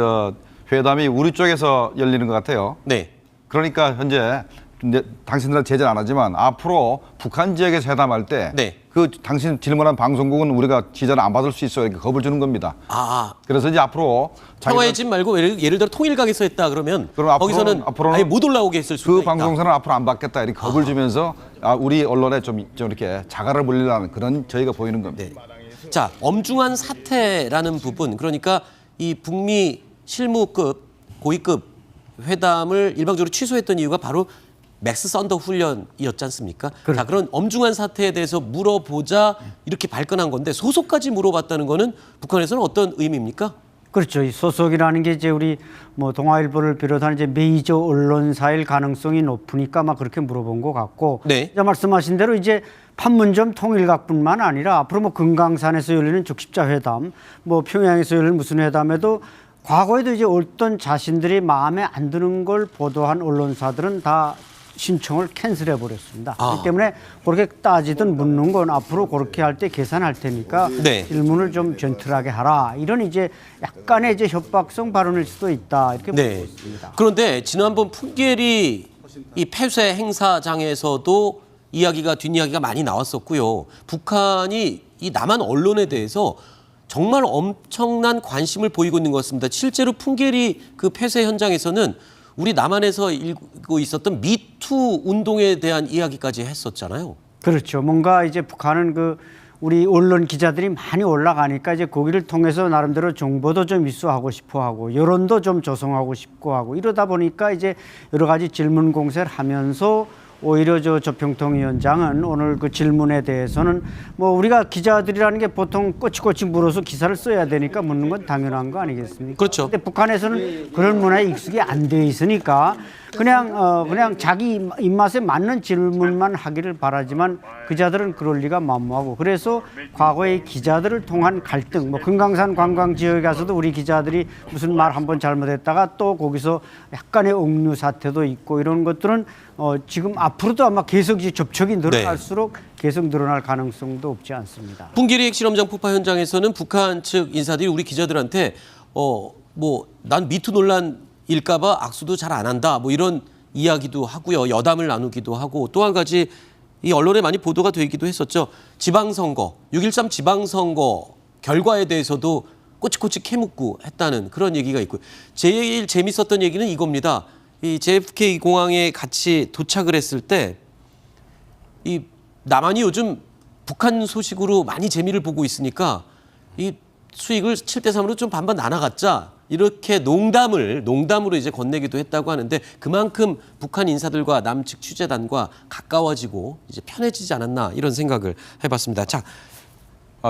회담이 우리 쪽에서 열리는 것 같아요. 네. 그러니까 현재 이제 당신들은 제재는 안 하지만 앞으로 북한 지역에서 회담할 때 네. 그 당신 질문한 방송국은 우리가 지자를 안 받을 수 있어요. 이렇게 겁을 주는 겁니다. 그래서 이제 앞으로 평화의 집 말고 예를 들어 통일각에서 했다 그러면 그럼 거기서는 앞으로는 아예 못 올라오게 했을 수가 그 있다. 방송사는 앞으로 안 받겠다 이렇게 겁을 주면서 우리 언론에 좀 이렇게 자갈을 물리려는 그런 저희가 보이는 겁니다. 네. 자, 엄중한 사태라는 부분, 그러니까 이 북미 실무급 고위급 회담을 일방적으로 취소했던 이유가 바로 맥스 썬더 훈련이었지 않습니까? 자, 그런 엄중한 사태에 대해서 물어보자 이렇게 발끈한 건데 소속까지 물어봤다는 거는 북한에서는 어떤 의미입니까? 그렇죠. 이 소속이라는 게 이제 우리 뭐 동아일보를 비롯한 이제 메이저 언론사일 가능성이 높으니까 막 그렇게 물어본 것 같고, 네. 이제 말씀하신 대로 이제 판문점 통일각뿐만 아니라 앞으로 뭐 금강산에서 열리는 적십자 회담, 뭐 평양에서 열리는 무슨 회담에도 과거에도 이제 어떤 자신들이 마음에 안 드는 걸 보도한 언론사들은 다 신청을 캔슬해 버렸습니다. 그렇기 때문에 그렇게 따지든 묻는 건 앞으로 그렇게 할 때 계산할 테니까 네. 질문을 좀 젠틀하게 하라. 이런 이제 약간의 이제 협박성 발언일 수도 있다. 이렇게 보고 네. 있습니다. 그런데 지난번 풍계리 이 폐쇄 행사장에서도 뒷이야기가 많이 나왔었고요. 북한이 이 남한 언론에 대해서 정말 엄청난 관심을 보이고 있는 것 같습니다. 실제로 풍계리 그 폐쇄 현장에서는 우리 남한에서 일고 있었던 미투 운동에 대한 이야기까지 했었잖아요. 그렇죠. 뭔가 이제 북한은 그 우리 언론 기자들이 많이 올라가니까 이제 거기를 통해서 나름대로 정보도 좀 입수하고 싶어 하고 여론도 좀 조성하고 싶고 하고 이러다 보니까 이제 여러 가지 질문 공세를 하면서 오히려 저 조평통 위원장은 오늘 그 질문에 대해서는 뭐 우리가 기자들이라는 게 보통 꼬치꼬치 물어서 기사를 써야 되니까 묻는 건 당연한 거 아니겠습니까? 그렇죠. 근데 북한에서는 그런 문화에 익숙이 안 돼 있으니까 그냥 자기 입맛에 맞는 질문만 하기를 바라지만 기자들은 그럴 리가 만무하고 그래서 과거에 기자들을 통한 갈등, 뭐 금강산 관광 지역에 가서도 우리 기자들이 무슨 말 한번 잘못했다가 또 거기서 약간의 억류 사태도 있고 이런 것들은 지금 앞으로도 아마 계속 접촉이 늘어날수록 계속 늘어날 가능성도 없지 않습니다. 풍계리 핵실험장 폭파 현장에서는 북한 측 인사들이 우리 기자들한테 난 미투 논란일까봐 악수도 잘 안 한다 뭐 이런 이야기도 하고요. 여담을 나누기도 하고 또 한 가지 이 언론에 많이 보도가 되기도 했었죠. 지방선거 6.13 지방선거 결과에 대해서도 꼬치꼬치 캐묻고 했다는 그런 얘기가 있고요. 제일 재밌었던 얘기는 이겁니다. 이 JFK 공항에 같이 도착을 했을 때 이 남한이 요즘 북한 소식으로 많이 재미를 보고 있으니까 이 수익을 7대 3으로 좀 반반 나눠갖자 이렇게 농담으로 이제 건네기도 했다고 하는데 그만큼 북한 인사들과 남측 취재단과 가까워지고 이제 편해지지 않았나 이런 생각을 해봤습니다. 자,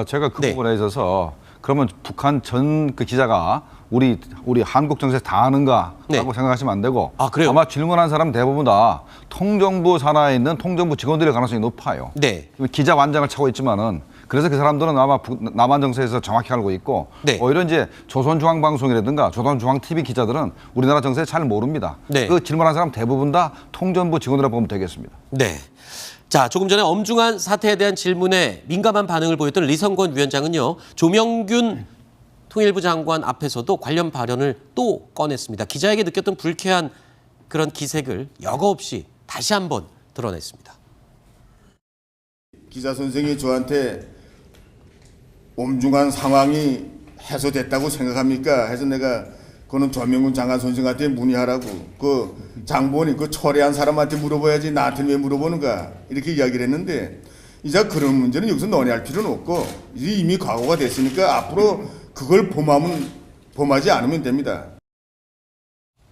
제가 그 네. 부분에 있어서 그러면 북한 전 그 기자가 우리 한국 정세 다 아는가라고 네. 생각하시면 안 되고 그래요? 아마 질문한 사람 대부분 다 통정부 산하에 있는 통정부 직원들일 가능성이 높아요. 네. 기자 완장을 차고 있지만은 그래서 그 사람들은 아마 남한 정세에서 정확히 알고 있고 네. 오히려 이제 조선중앙방송이라든가 조선중앙TV 기자들은 우리나라 정세 잘 모릅니다. 네. 그 질문한 사람 대부분 다 통정부 직원이라고 보면 되겠습니다. 네. 자, 조금 전에 엄중한 사태에 대한 질문에 민감한 반응을 보였던 리성권 위원장은요. 조명균 통일부 장관 앞에서도 관련 발언을 또 꺼냈습니다. 기자에게 느꼈던 불쾌한 그런 기색을 여과 없이 다시 한번 드러냈습니다. 기자 선생이 저한테 엄중한 상황이 해소됐다고 생각합니까? 해서 내가 그거는 조명균 장관 선생한테 문의하라고 그 장본인 그 철회한 사람한테 물어봐야지 나한테 왜 물어보는가 이렇게 이야기를 했는데 이제 그런 문제는 여기서 논의할 필요는 없고 이미 과거가 됐으니까 앞으로 그걸 범하지 않으면 됩니다.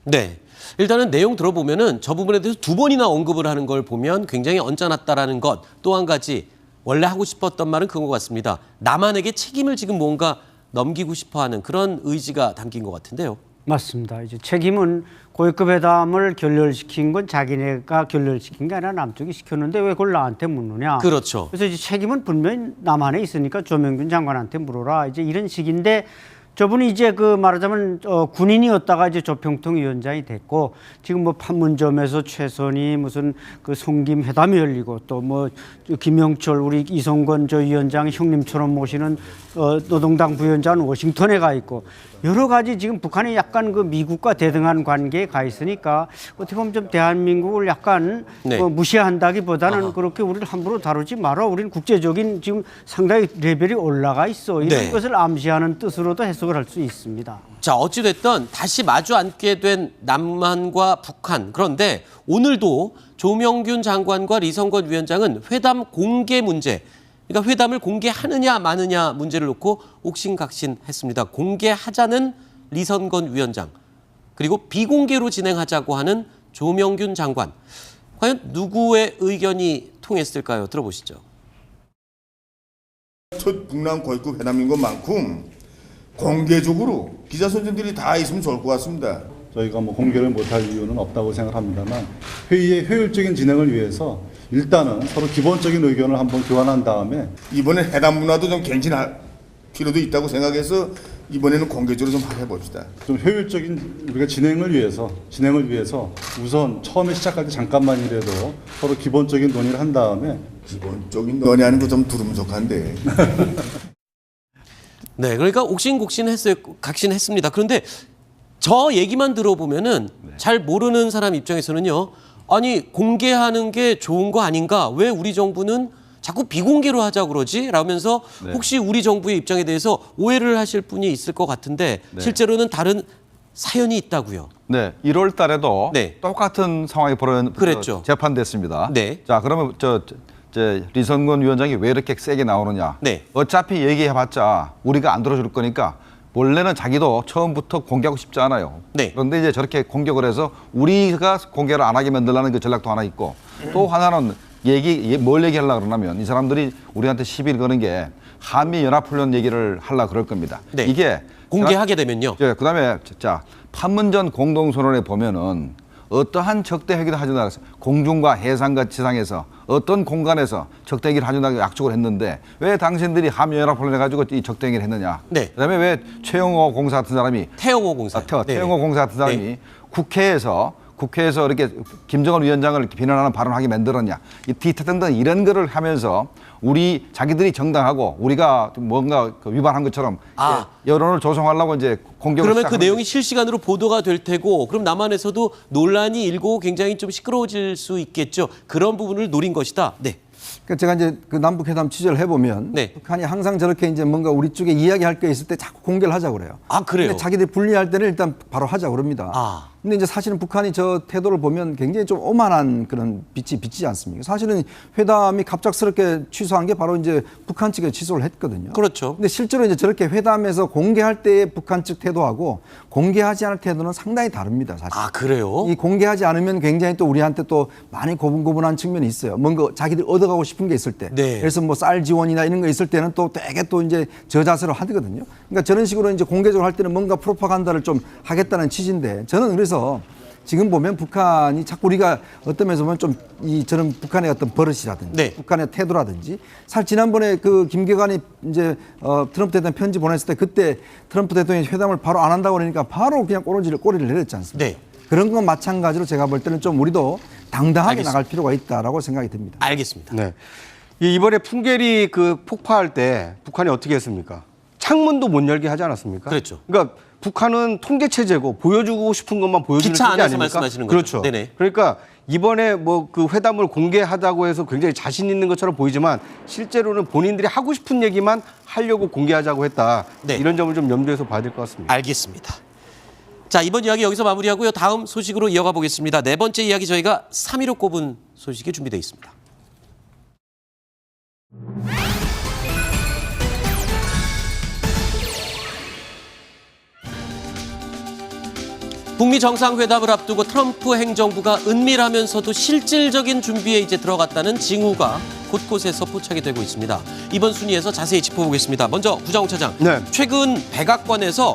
네. 일단은 내용 들어보면은 저 부분에 대해서 2번이나 언급을 하는 걸 보면 굉장히 언짢았다라는 것. 또 한 가지 원래 하고 싶었던 말은 그거 같습니다. 남한에게 책임을 지금 뭔가 넘기고 싶어하는 그런 의지가 담긴 것 같은데요. 맞습니다. 이제 책임은 고위급 회담을 결렬시킨 건 자기네가 결렬시킨 게 아니라 남쪽이 시켰는데 왜 그걸 나한테 묻느냐. 그렇죠. 그래서 이제 책임은 분명히 남한에 있으니까 조명균 장관한테 물어라. 이제 이런 식인데 저분이 이제 그 말하자면 군인이었다가 이제 조평통 위원장이 됐고 지금 뭐 판문점에서 최선희 무슨 그 송김 회담이 열리고 또 뭐 김영철 우리 이성건 저 위원장 형님처럼 모시는 노동당 부위원장은 워싱턴에 가 있고 여러 가지 지금 북한이 약간 그 미국과 대등한 관계에 가 있으니까 어떻게 보면 좀 대한민국을 약간 네. 무시한다기보다는 그렇게 우리를 함부로 다루지 마라. 우리는 국제적인 지금 상당히 레벨이 올라가 있어. 이런 네. 것을 암시하는 뜻으로도 해석을 할 수 있습니다. 자, 어찌됐든 다시 마주 앉게 된 남한과 북한. 그런데 오늘도 조명균 장관과 리성건 위원장은 회담 공개 문제, 그러니까 회담을 공개하느냐 마느냐 문제를 놓고 옥신각신했습니다. 공개하자는 리성건 위원장, 그리고 비공개로 진행하자고 하는 조명균 장관. 과연 누구의 의견이 통했을까요? 들어보시죠. 첫 북남 고위급 회담인 것만큼 공개적으로 기자 선생들이 다 있으면 좋을 것 같습니다. 저희가 뭐 공개를 못할 이유는 없다고 생각합니다만 회의의 효율적인 진행을 위해서 일단은 서로 기본적인 의견을 한번 교환한 다음에 이번에 회담 문화도 좀 갱신할 필요도 있다고 생각해서 이번에는 공개적으로 좀 해봅시다. 좀 효율적인 우리가 진행을 위해서 우선 처음에 시작할 때 잠깐만이라도 서로 기본적인 논의를 한 다음에 기본적인 논의하는 거 좀 들으면 좋겠는데. 네, 그러니까 각신했습니다. 그런데 저 얘기만 들어보면은 잘 모르는 사람 입장에서는요, 아니 공개하는 게 좋은 거 아닌가? 왜 우리 정부는 자꾸 비공개로 하자 그러지? 라면서 혹시 우리 정부의 입장에 대해서 오해를 하실 분이 있을 것 같은데 실제로는 다른 사연이 있다고요. 네, 1월 달에도 네. 똑같은 상황이 그랬죠. 재판됐습니다. 네. 자, 그러면 리성건 위원장이 왜 이렇게 세게 나오느냐? 네. 어차피 얘기해봤자 우리가 안 들어줄 거니까 원래는 자기도 처음부터 공개하고 싶지 않아요. 네. 그런데 이제 저렇게 공격을 해서 우리가 공개를 안 하게 만들라는 그 전략도 하나 있고 또 하나는 뭘 얘기하려고 그러냐면 이 사람들이 우리한테 시비를 거는 게 한미연합훈련 얘기를 하려고 그럴 겁니다. 네. 이게 공개하게 되면요. 그다음에 판문점 공동선언에 보면은 어떠한 적대 회기도 하지 않았어요. 공중과 해상과 지상에서 어떤 공간에서 적대 회기를 하지 않고 약속을 했는데 왜 당신들이 한미연합훈련 해가지고 이 적대 회기를 했느냐. 네. 그다음에 왜 최영호 공사 같은 사람이 태영호 공사. 태영호 공사 같은 사람이 네. 국회에서 이렇게 김정은 위원장을 이렇게 비난하는 발언하게 만들었냐. 이 등등 이런 거를 하면서 자기들이 정당하고 우리가 뭔가 위반한 것처럼 여론을 조성하려고 이제 공격을 그러면 그 시작하는 내용이 실시간으로 보도가 될 테고 그럼 남한에서도 논란이 일고 굉장히 좀 시끄러워질 수 있겠죠. 그런 부분을 노린 것이다. 네. 그러니까 제가 이제 그 남북 회담 취재를 해보면 네. 북한이 항상 저렇게 이제 뭔가 우리 쪽에 이야기할 게 있을 때 자꾸 공개를 하자고 그래요. 아, 그래요? 근데 자기들이 불리할 때는 일단 바로 하자고 그럽니다. 아. 근데 이제 사실은 북한이 저 태도를 보면 굉장히 좀 오만한 그런 빛이 비치지 않습니까? 사실은 회담이 갑작스럽게 취소한 게 바로 이제 북한 측에 취소를 했거든요. 그렇죠. 근데 실제로 이제 저렇게 회담에서 공개할 때의 북한 측 태도하고 공개하지 않을 태도는 상당히 다릅니다. 사실. 아, 그래요? 이 공개하지 않으면 굉장히 또 우리한테 또 많이 고분고분한 측면이 있어요. 뭔가 자기들 얻어가고 싶은 게 있을 때. 네. 그래서 뭐 쌀 지원이나 이런 거 있을 때는 또 되게 또 이제 저자세로 하거든요. 그러니까 저런 식으로 이제 공개적으로 할 때는 뭔가 프로파간다를 좀 하겠다는 취지인데 저는 그래서 지금 보면 북한이 자꾸 우리가 어떤 면에서 보면 좀 저런 북한의 어떤 버릇이라든지 네. 북한의 태도라든지 사실 지난번에 그 김계관이 이제 트럼프 대통령 편지 보냈을 때 그때 트럼프 대통령이 회담을 바로 안 한다고 그러니까 바로 그냥 꼬리를 내렸지 않습니까? 네. 그런 건 마찬가지로 제가 볼 때는 좀 우리도 당당하게 알겠습니다. 나갈 필요가 있다라고 생각이 듭니다. 알겠습니다. 네. 이번에 풍계리 그 폭파할 때 북한이 어떻게 했습니까? 창문도 못 열게 하지 않았습니까? 그랬죠. 그러니까 북한은 통계 체제고 보여주고 싶은 것만 보여주는 기차 게 안에서 아닙니까? 말씀하시는 거죠. 그렇죠. 네네. 그러니까 이번에 뭐 그 회담을 공개하자고 해서 굉장히 자신 있는 것처럼 보이지만 실제로는 본인들이 하고 싶은 얘기만 하려고 공개하자고 했다. 네. 이런 점을 좀 염두에서 봐야 될 것 같습니다. 알겠습니다. 자, 이번 이야기 여기서 마무리하고요. 다음 소식으로 이어가 보겠습니다. 네 번째 이야기 저희가 3위로 꼽은 소식이 준비되어 있습니다. 북미 정상회담을 앞두고 트럼프 행정부가 은밀하면서도 실질적인 준비에 이제 들어갔다는 징후가 곳곳에서 포착이 되고 있습니다. 이번 순위에서 자세히 짚어보겠습니다. 먼저 구장욱 차장, 네. 최근 백악관에서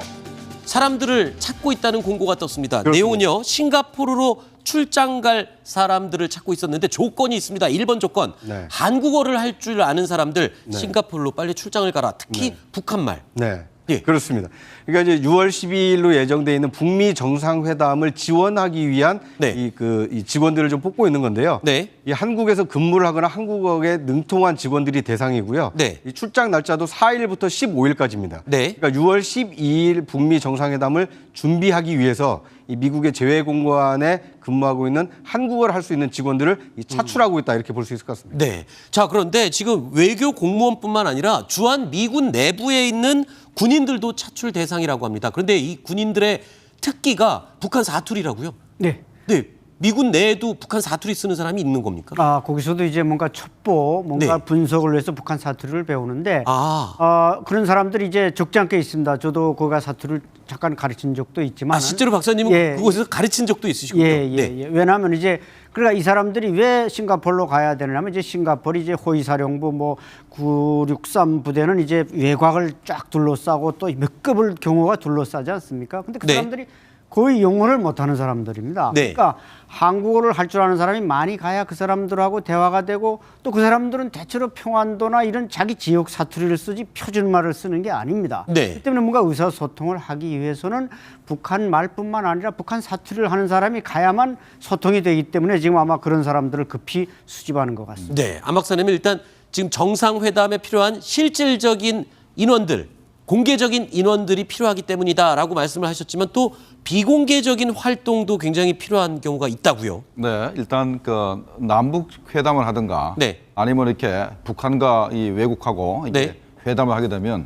사람들을 찾고 있다는 공고가 떴습니다. 그렇습니다. 내용은요, 싱가포르로 출장 갈 사람들을 찾고 있었는데 조건이 있습니다. 1번 조건, 네. 한국어를 할 줄 아는 사람들 싱가포르로 빨리 출장을 가라. 특히 북한말. 네. 예. 그렇습니다. 그러니까 이제 6월 12일로 예정돼 있는 북미 정상회담을 지원하기 위한 네. 이 직원들을 좀 뽑고 있는 건데요. 네. 이 한국에서 근무를 하거나 한국어에 능통한 직원들이 대상이고요. 네. 이 출장 날짜도 4일부터 15일까지입니다. 네. 그러니까 6월 12일 북미 정상회담을 준비하기 위해서 이 미국의 재외공관에 근무하고 있는 한국어를 할 수 있는 직원들을 이 차출하고 있다 이렇게 볼 수 있을 것 같습니다. 네. 자, 그런데 지금 외교 공무원뿐만 아니라 주한 미군 내부에 있는 군인들도 차출 대상이라고 합니다. 그런데 이 군인들의 특기가 북한 사투리라고요? 네. 네. 미군 내에도 북한 사투리 쓰는 사람이 있는 겁니까? 거기서도 이제 뭔가 첩보, 뭔가 네. 분석을 위해서 북한 사투리를 배우는데 아. 그런 사람들이 이제 적지 않게 있습니다. 저도 거기 사투리를 잠깐 가르친 적도 있지만 아, 실제로 박사님은 예, 그곳에서 가르친 적도 있으시군요. 예. 왜냐하면 이제 그러니까 이 사람들이 왜 싱가포르로 가야 되냐면 이제 싱가포르 이제 호위사령부 뭐 963 부대는 이제 외곽을 쫙 둘러싸고 또 몇 급을 경호가 둘러싸지 않습니까? 근데 그 네. 사람들이 거의 영어를 못하는 사람들입니다. 네. 그러니까 한국어를 할 줄 아는 사람이 많이 가야 그 사람들하고 대화가 되고 또 그 사람들은 대체로 평안도나 이런 자기 지역 사투리를 쓰지 표준말을 쓰는 게 아닙니다. 네. 그렇기 때문에 뭔가 의사소통을 하기 위해서는 북한 말뿐만 아니라 북한 사투리를 하는 사람이 가야만 소통이 되기 때문에 지금 아마 그런 사람들을 급히 수집하는 것 같습니다. 네. 안 박사님은 일단 지금 정상회담에 필요한 실질적인 인원들, 공개적인 인원들이 필요하기 때문이다라고 말씀을 하셨지만 또 비공개적인 활동도 굉장히 필요한 경우가 있다고요. 네, 일단 그 남북 회담을 하든가 네. 아니면 이렇게 북한과 이 외국하고 이제 네. 회담을 하게 되면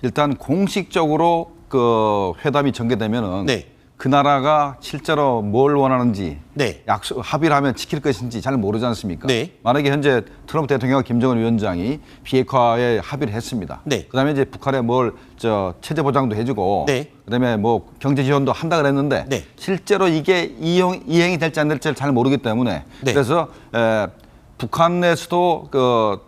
일단 공식적으로 그 회담이 전개되면은 네. 그 나라가 실제로 뭘 원하는지 네. 합의를 하면 지킬 것인지 잘 모르지 않습니까? 네. 만약에 현재 트럼프 대통령과 김정은 위원장이 비핵화에 합의를 했습니다. 네. 그다음에 이제 북한에 뭘 체제 보장도 해주고 네. 그다음에 뭐 경제 지원도 한다 그랬는데 네. 실제로 이게 이행이 될지 안 될지 잘 모르기 때문에 네. 그래서 북한에서도 그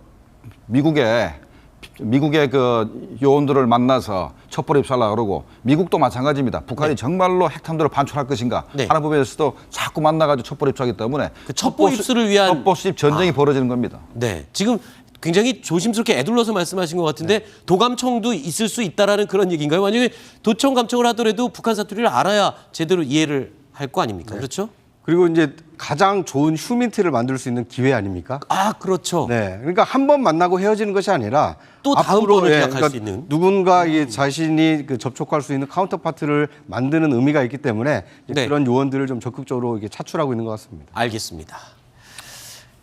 미국의 그 요원들을 만나서 첩보를 입수하려고 그러고 미국도 마찬가지입니다. 북한이 네. 정말로 핵탄두를 반출할 것인가 네. 하는 부분에서도 자꾸 만나가지고 첩보를 입수하기 때문에 그 첩보 입수를 위한 첩보 수집 전쟁이 벌어지는 겁니다. 네. 지금 굉장히 조심스럽게 애둘러서 말씀하신 것 같은데 도감청도 있을 수 있다라는 그런 얘기인가요? 만약에 도청 감청을 하더라도 북한 사투리를 알아야 제대로 이해를 할 거 아닙니까? 그렇죠? 그리고 이제 가장 좋은 휴민트를 만들 수 있는 기회 아닙니까? 아, 그렇죠. 네, 그러니까 한 번 만나고 헤어지는 것이 아니라 또 다음번을 기약할 수 있는. 누군가 이 자신이 그 접촉할 수 있는 카운터파트를 만드는 의미가 있기 때문에 이제 네. 그런 요원들을 좀 적극적으로 이게 차출하고 있는 것 같습니다. 알겠습니다.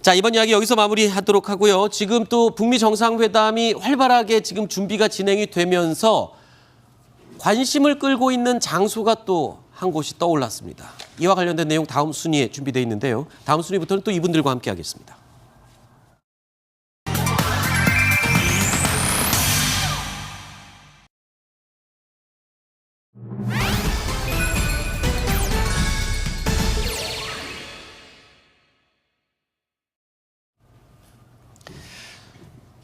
자, 이번 이야기 여기서 마무리하도록 하고요. 지금 또 북미 정상회담이 활발하게 지금 준비가 진행이 되면서 관심을 끌고 있는 장소가 또 한 곳이 떠올랐습니다. 이와 관련된 내용 다음 순위에 준비되어 있는데요. 다음 순위부터는 또 이분들과 함께 하겠습니다.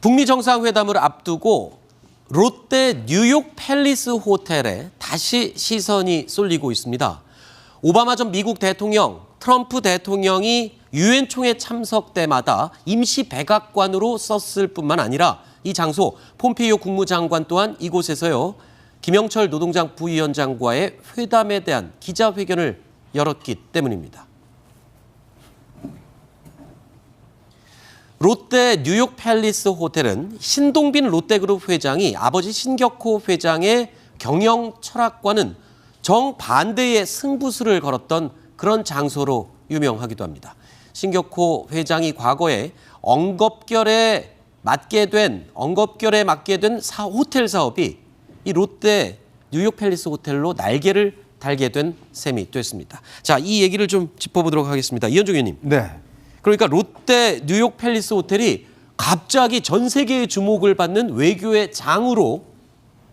북미 정상회담을 앞두고 롯데 뉴욕 팰리스 호텔에 다시 시선이 쏠리고 있습니다. 오바마 전 미국 대통령, 트럼프 대통령이 유엔 총회 참석 때마다 임시 백악관으로 썼을 뿐만 아니라 이 장소 폼페이오 국무장관 또한 이곳에서요 김영철 노동당 부위원장과의 회담에 대한 기자회견을 열었기 때문입니다. 롯데 뉴욕 팰리스 호텔은 신동빈 롯데그룹 회장이 아버지 신격호 회장의 경영 철학과는 정반대의 승부수를 걸었던 그런 장소로 유명하기도 합니다. 신격호 회장이 과거에 엉겁결에 맡게 된 호텔 사업이 이 롯데 뉴욕 팰리스 호텔로 날개를 달게 된 셈이 됐습니다. 자, 이 얘기를 좀 짚어보도록 하겠습니다. 이현종 의원님. 네. 그러니까 롯데 뉴욕 팰리스 호텔이 갑자기 전 세계의 주목을 받는 외교의 장으로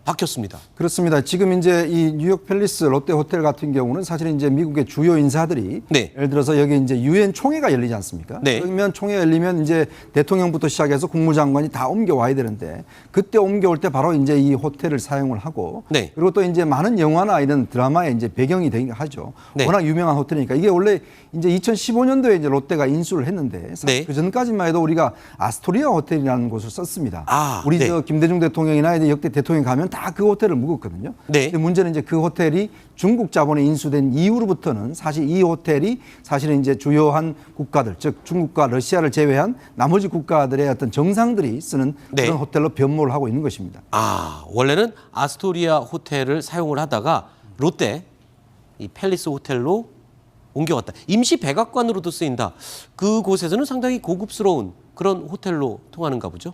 바뀌었습니다. 그렇습니다. 지금 이제 이 뉴욕 팰리스 롯데 호텔 같은 경우는 사실은 이제 미국의 주요 인사들이 네. 예를 들어서 여기 이제 유엔 총회가 열리지 않습니까? 네. 그러면 총회가 열리면 이제 대통령부터 시작해서 국무장관이 다 옮겨와야 되는데 그때 옮겨올 때 바로 이제 이 호텔을 사용을 하고 네. 그리고 또 이제 많은 영화나 이런 드라마에 이제 배경이 되긴 하죠. 네. 워낙 유명한 호텔이니까 이게 원래 이제 2015년도에 이제 롯데가 인수를 했는데 사실 네. 그 전까지만 해도 우리가 아스토리아 호텔이라는 곳을 썼습니다. 아, 우리 네. 저 김대중 대통령이나 이제 역대 대통령이 가면 다 그 호텔을 묵었거든요. 네. 근데 문제는 이제 그 호텔이 중국 자본에 인수된 이후로부터는 사실 이 호텔이 사실은 이제 주요한 국가들, 즉 중국과 러시아를 제외한 나머지 국가들의 어떤 정상들이 쓰는 네. 그런 호텔로 변모를 하고 있는 것입니다. 아, 원래는 아스토리아 호텔을 사용을 하다가 롯데 이 팰리스 호텔로 옮겨갔다. 임시 백악관으로도 쓰인다. 그곳에서는 상당히 고급스러운 그런 호텔로 통하는가 보죠.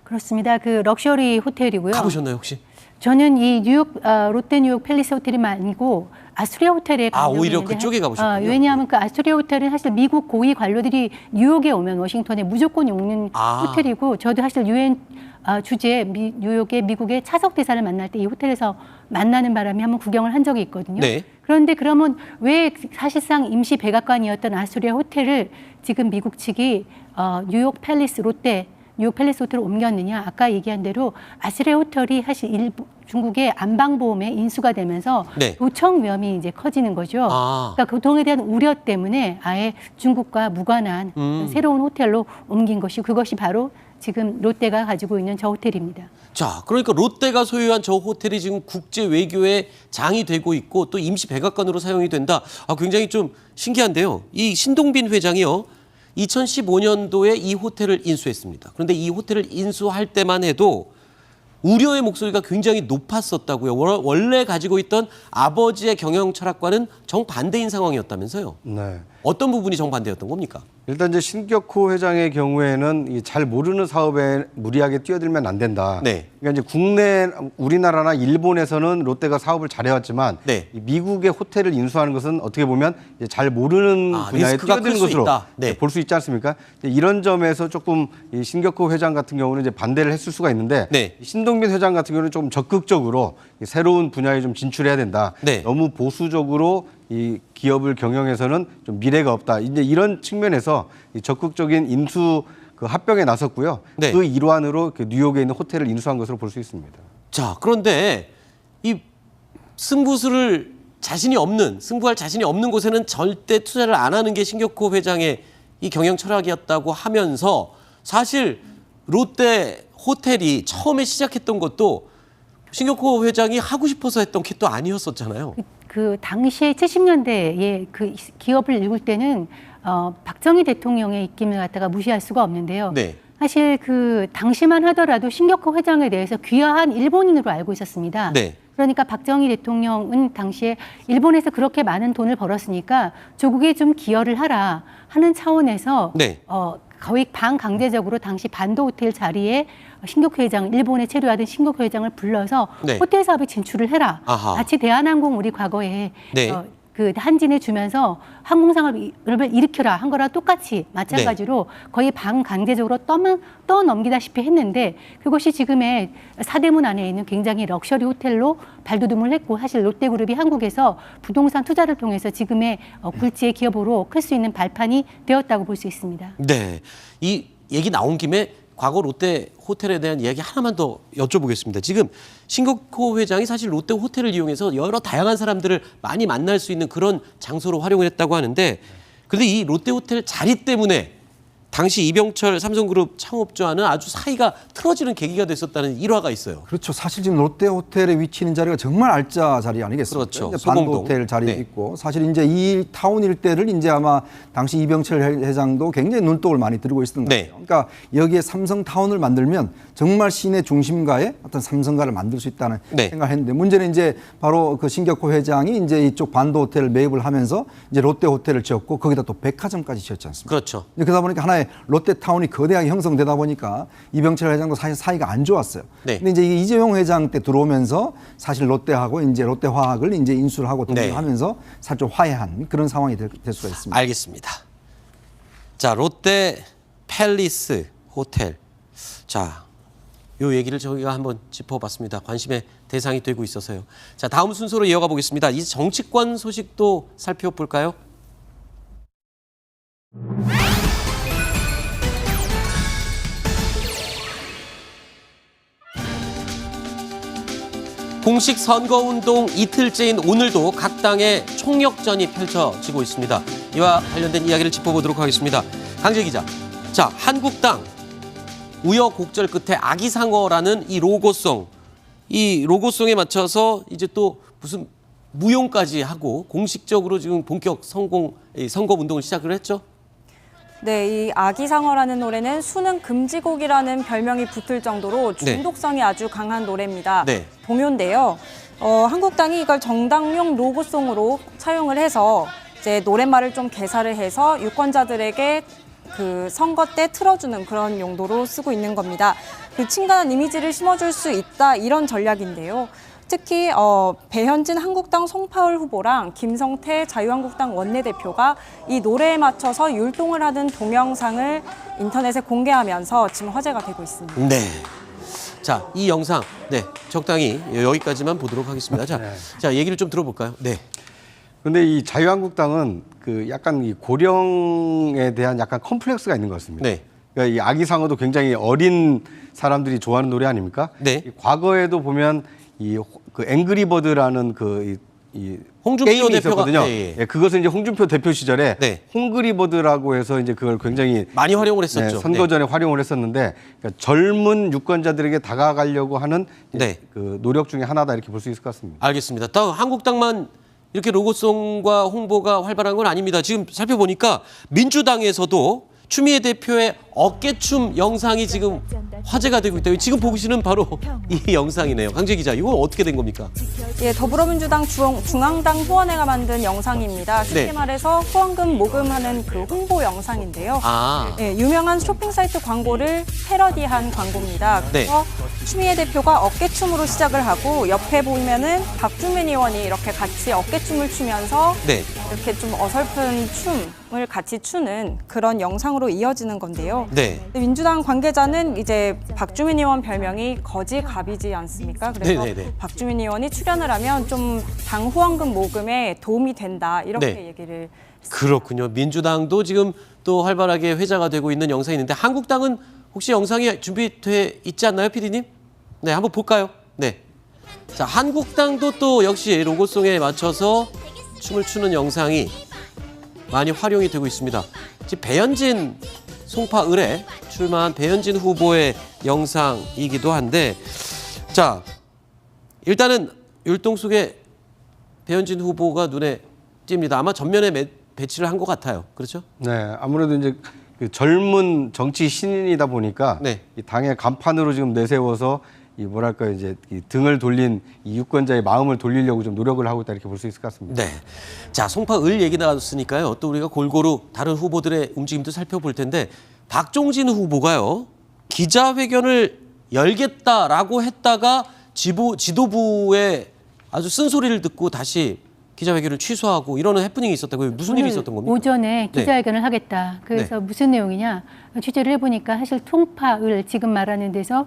그렇습니다. 그 럭셔리 호텔이고요. 가보셨나요 혹시? 저는 이 뉴욕 롯데 뉴욕 팰리스 호텔이 아니고 아스토리아 호텔에 간 적이 오히려 있는데 그쪽에 가보셨군요. 왜냐하면 그 아스토리아 호텔은 사실 미국 고위 관료들이 뉴욕에 오면 워싱턴에 무조건 오는 호텔이고 저도 사실 유엔 주재 뉴욕의 미국의 차석 대사를 만날 때 이 호텔에서 만나는 바람에 한번 구경을 한 적이 있거든요. 네. 그런데 그러면 왜 사실상 임시 백악관이었던 아스토리아 호텔을 지금 미국 측이 뉴욕 팰리스 롯데 뉴욕 팰리스 호텔을 옮겼느냐? 아까 얘기한 대로 아스토리아 호텔이 사실 중국의 안방보험에 인수가 되면서 네. 도청 위험이 이제 커지는 거죠. 그러니까 교통에 대한 우려 때문에 아예 중국과 무관한 새로운 호텔로 옮긴 것이 그것이 바로 지금 롯데가 가지고 있는 저 호텔입니다. 자, 그러니까 롯데가 소유한 저 호텔이 지금 국제 외교의 장이 되고 있고 또 임시 백악관으로 사용이 된다. 굉장히 좀 신기한데요. 이 신동빈 회장이요. 2015년도에 이 호텔을 인수했습니다. 그런데 이 호텔을 인수할 때만 해도 우려의 목소리가 굉장히 높았었다고요. 원래 가지고 있던 아버지의 경영 철학과는 정반대인 상황이었다면서요. 네. 어떤 부분이 정반대였던 겁니까? 일단 이제 신격호 회장의 경우에는 이 잘 모르는 사업에 무리하게 뛰어들면 안 된다. 네. 그러니까 이제 국내 우리나라나 일본에서는 롯데가 사업을 잘해왔지만 네. 이 미국의 호텔을 인수하는 것은 어떻게 보면 이제 잘 모르는 분야에 리스크가 뛰어드는 클 수 것으로 있다. 네. 볼 수 있지 않습니까? 이런 점에서 조금 이 신격호 회장 같은 경우는 이제 반대를 했을 수가 있는데 네. 신동빈 회장 같은 경우는 좀 적극적으로 이 새로운 분야에 좀 진출해야 된다. 네. 너무 보수적으로 이 기업을 경영해서는 좀 미래가 없다. 이제 이런 측면에서 이 적극적인 인수 그 합병에 나섰고요. 네. 그 일환으로 그 뉴욕에 있는 호텔을 인수한 것으로 볼 수 있습니다. 자, 그런데 이 승부할 자신이 없는 곳에는 절대 투자를 안 하는 게 신격호 회장의 이 경영 철학이었다고 하면서 사실 롯데 호텔이 처음에 시작했던 것도 신격호 회장이 하고 싶어서 했던 게 또 아니었었잖아요. 그 당시에 70년대에 그 기업을 일굴 때는 박정희 대통령의 입김을 갖다가 무시할 수가 없는데요. 네. 사실 그 당시만 하더라도 신격호 회장에 대해서 귀화한 일본인으로 알고 있었습니다. 네. 그러니까 박정희 대통령은 당시에 일본에서 그렇게 많은 돈을 벌었으니까 조국에 좀 기여를 하라 하는 차원에서 네. 거의 반강제적으로 당시 반도 호텔 자리에 신격호 회장, 일본에 체류하던 신격호 회장을 불러서 네. 호텔 사업에 진출을 해라. 아하. 마치 대한항공 우리 과거에 네. 그 한진에 주면서 항공상을 일으켜라 한 거랑 똑같이 마찬가지로 거의 반강제적으로 떠넘기다시피 했는데 그것이 지금의 사대문 안에 있는 굉장히 럭셔리 호텔로 발돋움을 했고 사실 롯데그룹이 한국에서 부동산 투자를 통해서 지금의 굴지의 기업으로 클 수 있는 발판이 되었다고 볼 수 있습니다. 네. 이 얘기 나온 김에 과거 롯데 호텔에 대한 이야기 하나만 더 여쭤보겠습니다. 지금 신격호 회장이 사실 롯데 호텔을 이용해서 여러 다양한 사람들을 많이 만날 수 있는 그런 장소로 활용을 했다고 하는데 그런데 이 롯데 호텔 자리 때문에 당시 이병철 삼성그룹 창업주와는 아주 사이가 틀어지는 계기가 됐었다는 일화가 있어요. 그렇죠. 사실 지금 롯데 호텔에 위치 있는 자리가 정말 알짜 자리 아니겠습니까? 그렇죠. 이제 반도 소공동. 호텔 자리에 네. 있고 사실 이제 이 타운 일대를 이제 아마 당시 이병철 회장도 굉장히 눈독을 많이 들고 있었던 것 네. 같아요. 그러니까 여기에 삼성 타운을 만들면 정말 시내 중심가에 어떤 삼성가를 만들 수 있다는 네. 생각을 했는데 문제는 이제 바로 그 신격호 회장이 이제 이쪽 반도 호텔을 매입을 하면서 이제 롯데 호텔을 지었고 거기다 또 백화점까지 지었지 않습니까? 그렇죠. 그러다 보니까 하나의 롯데타운이 거대하게 형성되다 보니까 이병철 회장도 사실 사이가 안 좋았어요. 네. 근데 이제 이게 이재용 회장 때 들어오면서 사실 롯데하고 이제 롯데화학을 이제 인수를 하고 네. 하면서 사실 좀 화해한 그런 상황이 될 수가 있습니다. 알겠습니다. 자, 롯데 팰리스 호텔. 자, 요 얘기를 저희가 한번 짚어봤습니다. 관심의 대상이 되고 있어서요. 자, 다음 순서로 이어가 보겠습니다. 이 정치권 소식도 살펴볼까요? 공식 선거운동 이틀째인 오늘도 각 당의 총력전이 펼쳐지고 있습니다. 이와 관련된 이야기를 짚어보도록 하겠습니다. 강재 기자. 자, 한국당 우여곡절 끝에 아기상어라는 이 로고송 이 로고송에 맞춰서 이제 또 무슨 무용까지 하고 공식적으로 지금 본격 선거 운동을 시작을 했죠. 네, 이 아기상어라는 노래는 수능 금지곡이라는 별명이 붙을 정도로 중독성이 아주 강한 노래입니다. 네. 동요인데요. 한국당이 이걸 정당용 로고송으로 차용을 해서 이제 노랫말을 좀 개사를 해서 유권자들에게 그 선거 때 틀어주는 그런 용도로 쓰고 있는 겁니다. 그 친근한 이미지를 심어줄 수 있다 이런 전략인데요. 특히 배현진 한국당 송파을 후보랑 김성태 자유한국당 원내대표가 이 노래에 맞춰서 율동을 하는 동영상을 인터넷에 공개하면서 지금 화제가 되고 있습니다. 네. 자, 이 영상 적당히 여기까지만 보도록 하겠습니다. 자, 얘기를 좀 들어볼까요? 네. 근데 이 자유한국당은 그 약간 이 고령에 대한 약간 컴플렉스가 있는 것 같습니다. 네. 그러니까 이 아기상어도 굉장히 어린 사람들이 좋아하는 노래 아닙니까? 네. 이 과거에도 보면 그 앵그리버드라는 이 홍준표 게임이 대표가 있었거든요. 예, 그것은 이제 홍준표 대표 시절에 홍그리버드라고 해서 이제 그걸 굉장히 많이 활용을 했었죠. 선거 전에 활용을 했었는데 그러니까 젊은 유권자들에게 다가가려고 하는 그 노력 중에 하나다 이렇게 볼 수 있을 것 같습니다. 알겠습니다. 또 한국당만 이렇게 로고송과 홍보가 활발한 건 아닙니다. 지금 살펴보니까 민주당에서도 추미애 대표의 어깨춤 영상이 지금 화제가 되고 있다. 지금 보시는 바로 이 영상이네요. 강재 기자, 이건 어떻게 된 겁니까? 예, 더불어민주당 중앙당 후원회가 만든 영상입니다. 쉽게 말해서 후원금 모금하는 그 홍보 영상인데요. 예, 유명한 쇼핑 사이트 광고를 패러디한 광고입니다. 그래서 추미애 대표가 어깨춤으로 시작을 하고 옆에 보면은 박주민 의원이 이렇게 같이 어깨춤을 추면서 이렇게 좀 어설픈 춤을 같이 추는 그런 영상으로 이어지는 건데요. 민주당 관계자는 이제 박주민 의원 별명이 거지갑이지 않습니까? 그래서 박주민 의원이 출연을 하면 좀 당 후원금 모금에 도움이 된다 이렇게 얘기를 했습니다. 그렇군요. 민주당도 지금 또 활발하게 회자가 되고 있는 영상이 있는데 한국당은 혹시 영상이 준비돼 있지 않나요, PD님? 네, 한번 볼까요? 네. 자, 한국당도 또 역시 로고송에 맞춰서 춤을 추는 영상이 많이 활용이 되고 있습니다. 지금 배현진 송파을에 출마한 배현진 후보의 영상이기도 한데, 자, 일단은 율동 속에 배현진 후보가 눈에 띕니다. 아마 전면에 배치를 한 것 같아요. 그렇죠? 네, 아무래도 이제 그 젊은 정치 신인이다 보니까 이 당의 간판으로 지금 내세워서 이 뭐랄까 이제 이 등을 돌린 이 유권자의 마음을 돌리려고 좀 노력을 하고 있다 이렇게 볼 수 있을 것 같습니다. 네. 자, 송파을 얘기 나왔으니까요. 또 우리가 골고루 다른 후보들의 움직임도 살펴볼 텐데 박종진 후보가요. 기자회견을 열겠다라고 했다가 지도부의 아주 쓴소리를 듣고 다시 기자회견을 취소하고 이러는 해프닝이 있었다고요. 무슨 일이 있었던 겁니까? 오전에 기자회견을 하겠다. 그래서 무슨 내용이냐 취재를 해보니까 사실 송파을 지금 말하는 데서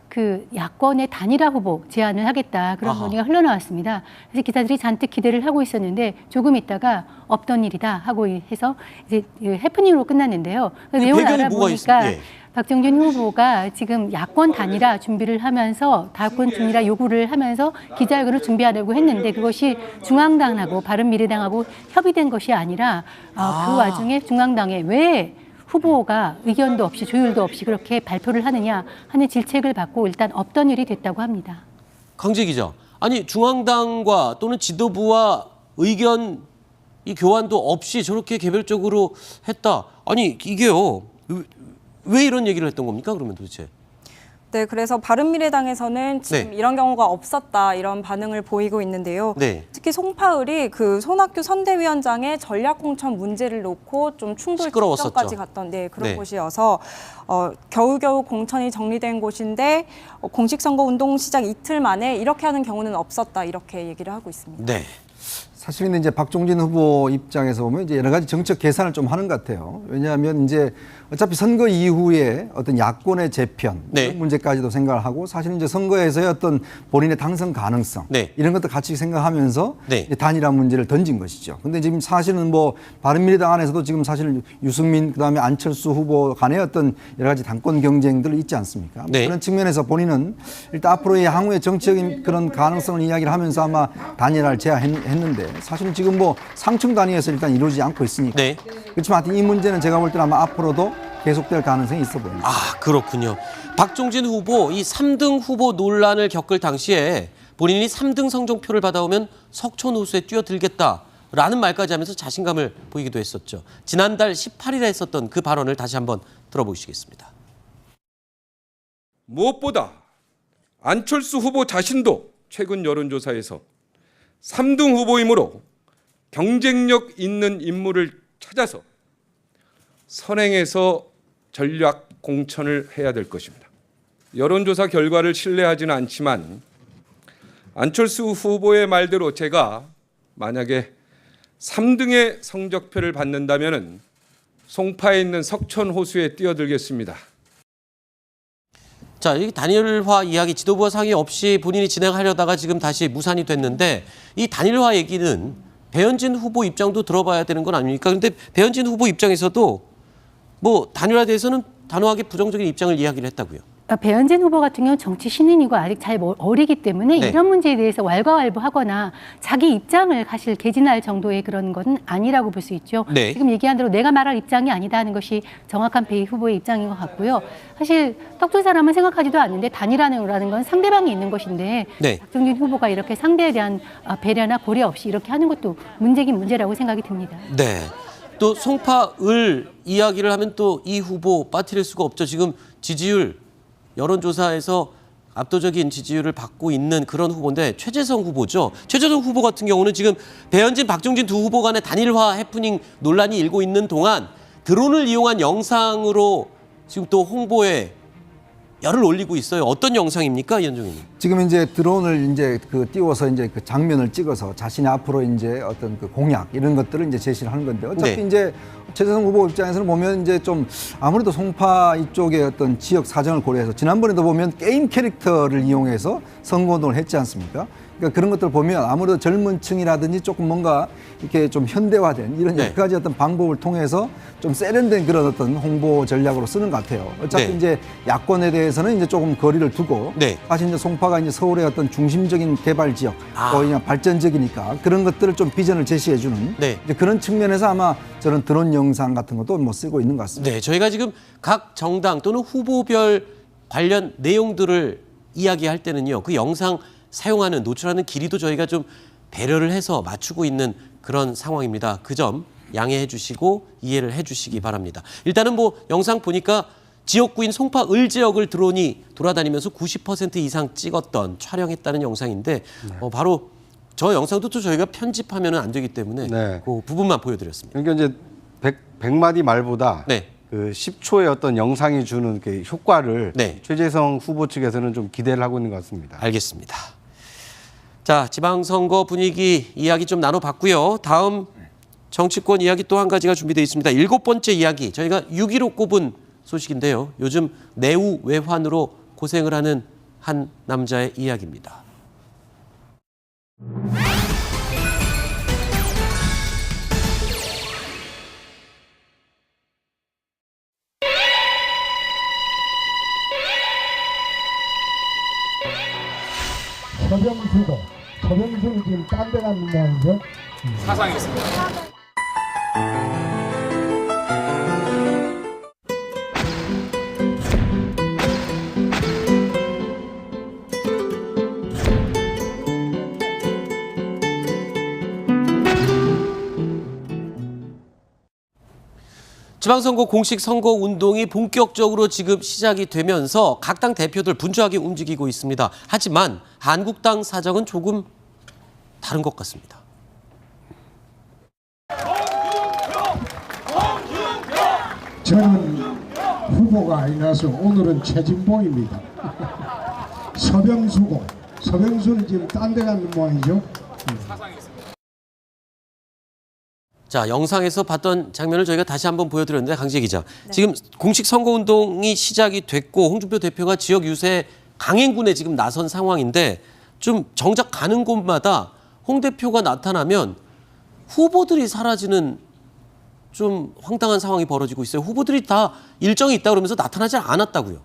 그 야권의 단일화 후보 제안을 하겠다 그런 논의가 흘러나왔습니다. 그래서 기자들이 잔뜩 기대를 하고 있었는데 조금 있다가 없던 일이다 하고 해서 이제 해프닝으로 끝났는데요. 내용을 알아보니까 박정진 후보가 지금 야권 단일화 준비를 하면서 야권 단일화 요구를 하면서 기자회견을 준비하려고 했는데 그것이 중앙당하고 바른미래당하고 협의된 것이 아니라 그 와중에 중앙당에 왜 후보가 의견도 없이 조율도 없이 그렇게 발표를 하느냐 하는 질책을 받고 일단 없던 일이 됐다고 합니다. 강재 기자, 아니 중앙당과 또는 지도부와 의견 이 교환도 없이 저렇게 개별적으로 했다. 아니 이게요. 왜 이런 얘기를 했던 겁니까? 그러면 도대체? 네, 그래서 바른미래당에서는 지금 이런 경우가 없었다 이런 반응을 보이고 있는데요. 특히 송파을이 그 손학규 선대위원장의 전략공천 문제를 놓고 좀 충돌 지점까지 갔던 그런 곳이어서 겨우겨우 공천이 정리된 곳인데 공식 선거 운동 시작 이틀 만에 이렇게 하는 경우는 없었다 이렇게 얘기를 하고 있습니다. 네. 사실은 이제 박종진 후보 입장에서 보면 이제 여러 가지 정책 계산을 좀 하는 것 같아요. 왜냐하면 이제 어차피 선거 이후에 어떤 야권의 재편 이런 문제까지도 생각을 하고 사실은 이제 선거에서의 어떤 본인의 당선 가능성 이런 것도 같이 생각하면서 단일화 문제를 던진 것이죠. 근데 지금 사실은 뭐 바른미래당 안에서도 지금 사실 유승민 그다음에 안철수 후보 간의 어떤 여러 가지 당권 경쟁들 있지 않습니까? 그런 측면에서 본인은 일단 앞으로의 향후의 정치적인 그런 가능성을 이야기를 하면서 아마 단일화를 제안했는데 사실은 지금 뭐 상층 단위에서 일단 이루어지지 않고 있으니까 그렇지만 이 문제는 제가 볼 때는 아마 앞으로도 계속될 가능성이 있어 보입니다. 아, 그렇군요. 박종진 후보 이 3등 후보 논란을 겪을 당시에 본인이 3등 성적표를 받아오면 석촌 호수에 뛰어들겠다라는 말까지 하면서 자신감을 보이기도 했었죠. 지난달 18일에 했었던 그 발언을 다시 한번 들어보시겠습니다. 무엇보다 안철수 후보 자신도 최근 여론조사에서 3등 후보이므로 경쟁력 있는 인물을 찾아서 선행해서 전략 공천을 해야 될 것입니다. 여론조사 결과를 신뢰하지는 않지만 안철수 후보의 말대로 제가 만약에 3등의 성적표를 받는다면 송파에 있는 석촌 호수에 뛰어들겠습니다. 자, 이 단일화 이야기 지도부와 상의 없이 본인이 진행하려다가 지금 다시 무산이 됐는데 이 단일화 얘기는 배현진 후보 입장도 들어봐야 되는 건 아닙니까? 그런데 배현진 후보 입장에서도 뭐 단일화에 대해서는 단호하게 부정적인 입장을 이야기를 했다고요. 배현진 후보 같은 경우는 정치 신인이고 아직 잘 어리기 때문에 네. 이런 문제에 대해서 왈가왈부하거나 자기 입장을 사실 개진할 정도의 그런 건 아니라고 볼 수 있죠. 네. 지금 얘기한 대로 내가 말할 입장이 아니다 하는 것이 정확한 배 후보의 입장인 것 같고요. 사실 떡줄 사람은 생각하지도 않는데 단일화라는 건 상대방이 있는 것인데 네. 박종진 후보가 이렇게 상대에 대한 배려나 고려 없이 이렇게 하는 것도 문제긴 문제라고 생각이 듭니다. 네. 또 송파을 이야기를 하면 또 이 후보 빠뜨릴 수가 없죠. 지금 지지율 여론조사에서 압도적인 지지율을 받고 있는 그런 후보인데 최재성 후보죠. 최재성 후보 같은 경우는 지금 배현진, 박종진 두 후보 간의 단일화 해프닝 논란이 일고 있는 동안 드론을 이용한 영상으로 지금 또 홍보에 열을 올리고 있어요. 어떤 영상입니까, 이현종 의원님? 지금 이제 드론을 이제 띄워서 이제 그 장면을 찍어서 자신이 앞으로 이제 어떤 그 공약 이런 것들을 이제 제시를 하는 건데 어차피 네. 이제 최재성 후보 입장에서는 보면 이제 좀 아무래도 송파 이쪽의 어떤 지역 사정을 고려해서 지난번에도 보면 게임 캐릭터를 이용해서 선거운동을 했지 않습니까? 그러니까 그런 것들 보면 아무래도 젊은 층이라든지 조금 뭔가 이렇게 좀 현대화된 이런 여러 가지 어떤 방법을 통해서 좀 세련된 그런 어떤 홍보 전략으로 쓰는 것 같아요. 어차피 네. 이제 야권에 대해서는 이제 조금 거리를 두고 사실 이제 송파가 이제 서울의 어떤 중심적인 개발 지역 또 그냥 발전적이니까 그런 것들을 좀 비전을 제시해주는 이제 그런 측면에서 아마 저는 드론 영상 같은 것도 뭐 쓰고 있는 것 같습니다. 네, 저희가 지금 각 정당 또는 후보별 관련 내용들을 이야기할 때는요, 그 영상 사용하는 노출하는 길이도 저희가 좀 배려를 해서 맞추고 있는 그런 상황입니다. 그 점 양해해 주시고 이해를 해 주시기 바랍니다. 일단은 뭐 영상 보니까 지역구인 송파을 지역을 드론이 돌아다니면서 90% 이상 찍었던 촬영했다는 영상인데 바로 저 영상도 또 저희가 편집하면 안 되기 때문에 그 부분만 보여드렸습니다. 그러니까 이제 100마디 말보다 그 10초의 어떤 영상이 주는 그 효과를 최재성 후보 측에서는 좀 기대를 하고 있는 것 같습니다. 알겠습니다. 자, 지방선거 분위기 이야기 좀 나눠봤고요. 다음 정치권 이야기 또 한 가지가 준비되어 있습니다. 7번째 이야기, 저희가 6위로 꼽은 소식인데요. 요즘 내후 외환으로 고생을 하는 한 남자의 이야기입니다. 서병수는 지금 딴 데 가는 모양이죠? 사상이 있습니다. 지방선거 공식 선거 운동이 본격적으로 지금 시작이 되면서 각 당 대표들 분주하게 움직이고 있습니다. 하지만 한국당 사정은 조금 다른 것 같습니다. 저는 후보가 아니라서 오늘은 최진봉입니다. 서병수는 지금 딴 데 가는 모양이죠? 자, 영상에서 봤던 장면을 저희가 다시 한번 보여드렸는데 강지혜 기자. 지금 공식 선거운동이 시작이 됐고 홍준표 대표가 지역 유세 강행군에 지금 나선 상황인데 좀 정작 가는 곳마다 홍 대표가 나타나면 후보들이 사라지는 좀 황당한 상황이 벌어지고 있어요. 후보들이 다 일정이 있다 그러면서 나타나지 않았다고요.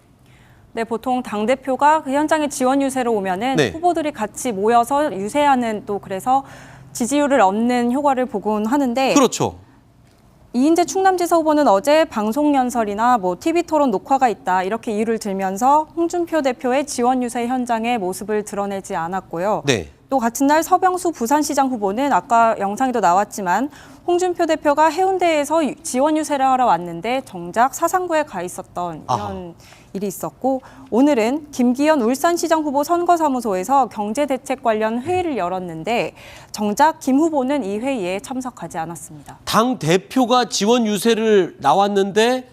네, 보통 당대표가 그 현장에 지원 유세로 오면은 후보들이 같이 모여서 유세하는 또 그래서 지지율을 얻는 효과를 보곤 하는데 그렇죠. 이인재 충남지사 후보는 어제 방송 연설이나 TV 토론 녹화가 있다 이렇게 이유를 들면서 홍준표 대표의 지원 유세 현장의 모습을 드러내지 않았고요. 네. 또 같은 날 서병수 부산시장 후보는 아까 영상에도 나왔지만 홍준표 대표가 해운대에서 지원 유세를 하러 왔는데 정작 사상구에 가 있었던 이런 일이 있었고, 오늘은 김기현 울산시장 후보 선거사무소에서 경제대책 관련 회의를 열었는데 정작 김 후보는 이 회의에 참석하지 않았습니다. 당 대표가 지원 유세를 나왔는데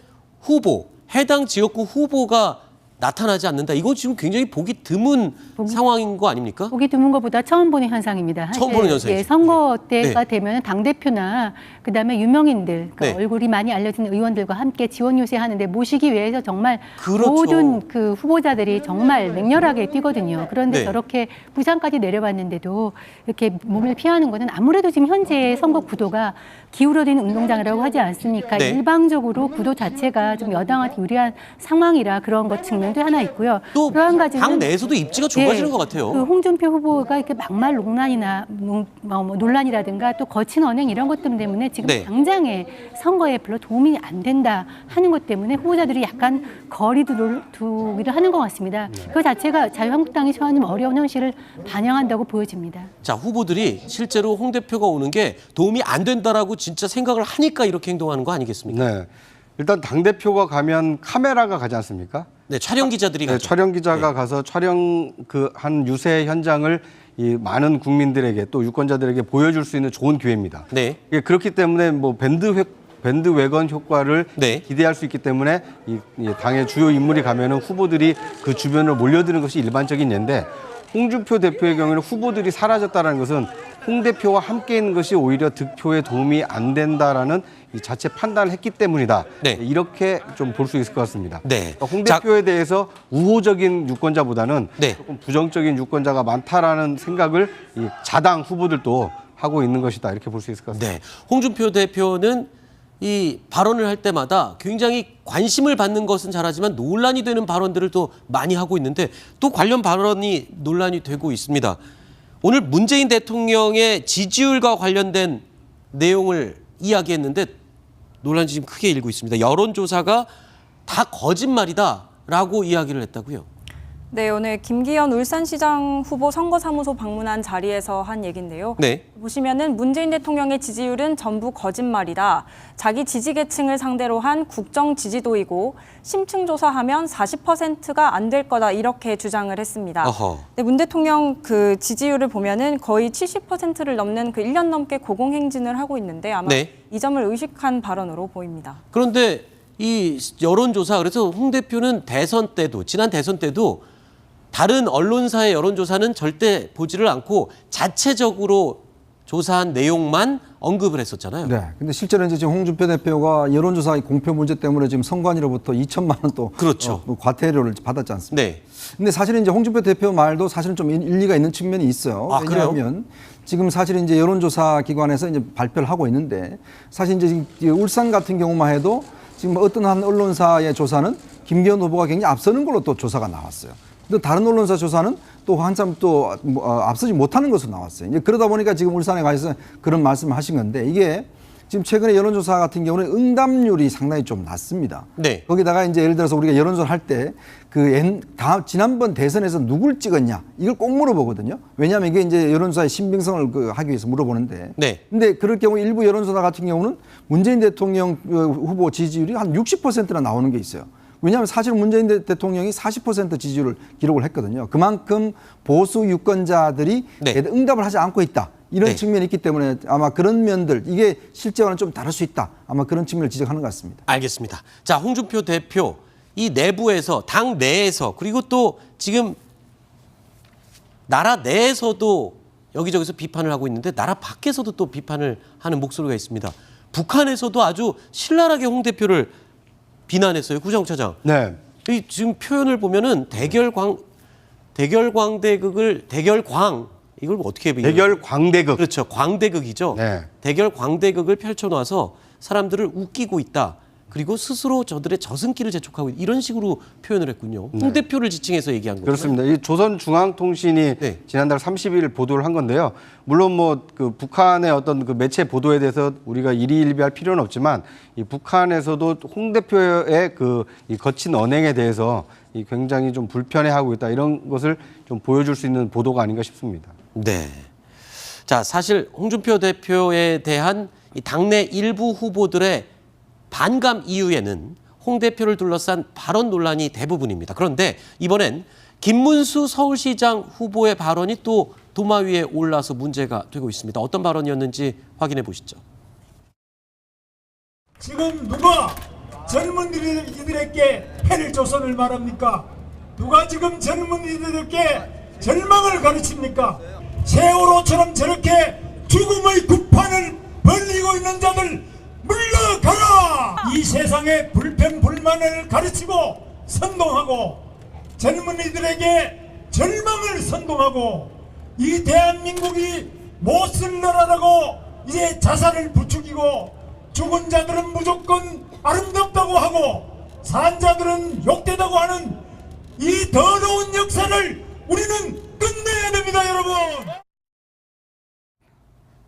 해당 지역구 후보가 나타나지 않는다. 이건 지금 굉장히 보기 드문 상황인 거 아닙니까? 보기 드문 것보다 처음 보는 현상입니다. 처음 보는 현상이죠. 예, 선거 때가 되면 당대표나 그다음에 유명인들, 얼굴이 많이 알려진 의원들과 함께 지원 유세하는데 모시기 위해서 정말 모든 그 후보자들이 정말 맹렬하게 뛰거든요. 그런데 저렇게 부산까지 내려왔는데도 이렇게 몸을 피하는 것은 아무래도 지금 현재 선거 구도가 기울어진 운동장이라고 하지 않습니까? 일방적으로 구도 자체가 좀 여당한테 유리한 상황이라 그런 것 측면도 하나 있고요. 또 한 가지는 당 내에서도 입지가 좁아지는 것 같아요. 그 홍준표 후보가 이렇게 막말 논란이나 논란이라든가 또 거친 언행 이런 것들 때문에 지금 당장의 선거에 별로 도움이 안 된다 하는 것 때문에 후보자들이 약간 거리두기를 하는 것 같습니다. 그 자체가 자유한국당이 처하는 어려운 현실을 반영한다고 보여집니다. 자, 후보들이 실제로 홍 대표가 오는 게 도움이 안 된다라고 진짜 생각을 하니까 이렇게 행동하는 거 아니겠습니까? 네. 일단 당대표가 가면 카메라가 가지 않습니까? 네, 촬영 기자들이 가죠. 촬영 기자가 가서 촬영 한 유세 현장을 이 많은 국민들에게 또 유권자들에게 보여줄 수 있는 좋은 기회입니다. 네. 그렇기 때문에 뭐 밴드웨건 효과를 기대할 수 있기 때문에 이 당의 주요 인물이 가면은 후보들이 그 주변으로 몰려드는 것이 일반적인 예인데, 홍준표 대표의 경우에는 후보들이 사라졌다는 것은 홍 대표와 함께 있는 것이 오히려 득표에 도움이 안 된다라는 이 자체 판단을 했기 때문이다. 이렇게 좀 볼 수 있을 것 같습니다. 홍 대표에 대해서 우호적인 유권자보다는 조금 부정적인 유권자가 많다라는 생각을 이 자당 후보들도 하고 있는 것이다. 이렇게 볼 수 있을 것 같습니다. 홍준표 대표는 이 발언을 할 때마다 굉장히 관심을 받는 것은 잘하지만 논란이 되는 발언들을 또 많이 하고 있는데 또 관련 발언이 논란이 되고 있습니다. 오늘 문재인 대통령의 지지율과 관련된 내용을 이야기했는데 논란이 지금 크게 일고 있습니다. 여론조사가 다 거짓말이다라고 이야기를 했다고요. 네, 오늘 김기현 울산시장 후보 선거사무소 방문한 자리에서 한 얘기인데요. 보시면은 문재인 대통령의 지지율은 전부 거짓말이다. 자기 지지계층을 상대로 한 국정 지지도이고 심층 조사하면 40%가 안 될 거다 이렇게 주장을 했습니다. 네, 문 대통령 그 지지율을 보면은 거의 70%를 넘는 그 1년 넘게 고공행진을 하고 있는데 아마 이 점을 의식한 발언으로 보입니다. 그런데 이 여론조사, 그래서 홍 대표는 지난 대선 때도 다른 언론사의 여론조사는 절대 보지를 않고 자체적으로 조사한 내용만 언급을 했었잖아요. 네. 근데 실제로 이제 지금 홍준표 대표가 여론조사 공표 문제 때문에 지금 선관위로부터 2천만 원 또 과태료를 받았지 않습니까? 근데 사실은 이제 홍준표 대표 말도 사실은 좀 일리가 있는 측면이 있어요. 왜냐하면 지금 사실은 이제 여론조사 기관에서 이제 발표를 하고 있는데 사실 이제 울산 같은 경우만 해도 지금 어떤 한 언론사의 조사는 김기현 후보가 굉장히 앞서는 걸로 또 조사가 나왔어요. 또 다른 언론사 조사는 또 한참 또 앞서지 못하는 것으로 나왔어요. 이제 그러다 보니까 지금 울산에 가서 그런 말씀을 하신 건데, 이게 지금 최근에 여론조사 같은 경우는 응답률이 상당히 좀 낮습니다. 거기다가 이제 예를 들어서 우리가 여론조사 할 때 지난번 대선에서 누굴 찍었냐 이걸 꼭 물어보거든요. 왜냐하면 이게 이제 여론조사의 신빙성을 하기 위해서 물어보는데. 근데 그럴 경우 일부 여론조사 같은 경우는 문재인 대통령 후보 지지율이 한 60%나 나오는 게 있어요. 왜냐하면 사실 문재인 대통령이 40% 지지율을 기록을 했거든요. 그만큼 보수 유권자들이 응답을 하지 않고 있다. 이런 측면이 있기 때문에 아마 그런 면들, 이게 실제와는 좀 다를 수 있다. 아마 그런 측면을 지적하는 것 같습니다. 알겠습니다. 자, 홍준표 대표 이 내부에서, 당 내에서, 그리고 또 지금 나라 내에서도 여기저기서 비판을 하고 있는데 나라 밖에서도 또 비판을 하는 목소리가 있습니다. 북한에서도 아주 신랄하게 홍 대표를 비난했어요. 구정 차장. 이 지금 표현을 보면은 대결광대극을 이걸 어떻게 해요? 대결광대극. 그렇죠. 광대극이죠. 대결광대극을 펼쳐놔서 사람들을 웃기고 있다. 그리고 스스로 저들의 저승길을 재촉하고 이런 식으로 표현을 했군요. 홍 대표를 지칭해서 얘기한 거죠. 그렇습니다. 이 조선중앙통신이 지난달 30일 보도를 한 건데요. 물론 뭐 그 북한의 어떤 그 매체 보도에 대해서 우리가 일희일비할 필요는 없지만 이 북한에서도 홍 대표의 그 이 거친 언행에 대해서 이 굉장히 좀 불편해하고 있다 이런 것을 좀 보여줄 수 있는 보도가 아닌가 싶습니다. 네. 자, 사실 홍준표 대표에 대한 이 당내 일부 후보들의 반감 이유에는 홍 대표를 둘러싼 발언 논란이 대부분입니다. 그런데 이번엔 김문수 서울시장 후보의 발언이 또 도마 위에 올라서 문제가 되고 있습니다. 어떤 발언이었는지 확인해 보시죠. 지금 누가 젊은이들에게 해를 조선을 말합니까? 누가 지금 젊은이들에게 절망을 가르칩니까? 세월호처럼 저렇게 죽음의 구판을 벌리고 있는 자들 물러가라! 이 세상에 불평 불만을 가르치고 선동하고 젊은이들에게 절망을 선동하고 이 대한민국이 못쓸 나라라고 이제 자살을 부추기고 죽은 자들은 무조건 아름답다고 하고 산 자들은 욕되다고 하는 이 더러운 역사를 우리는 끝내야 됩니다, 여러분.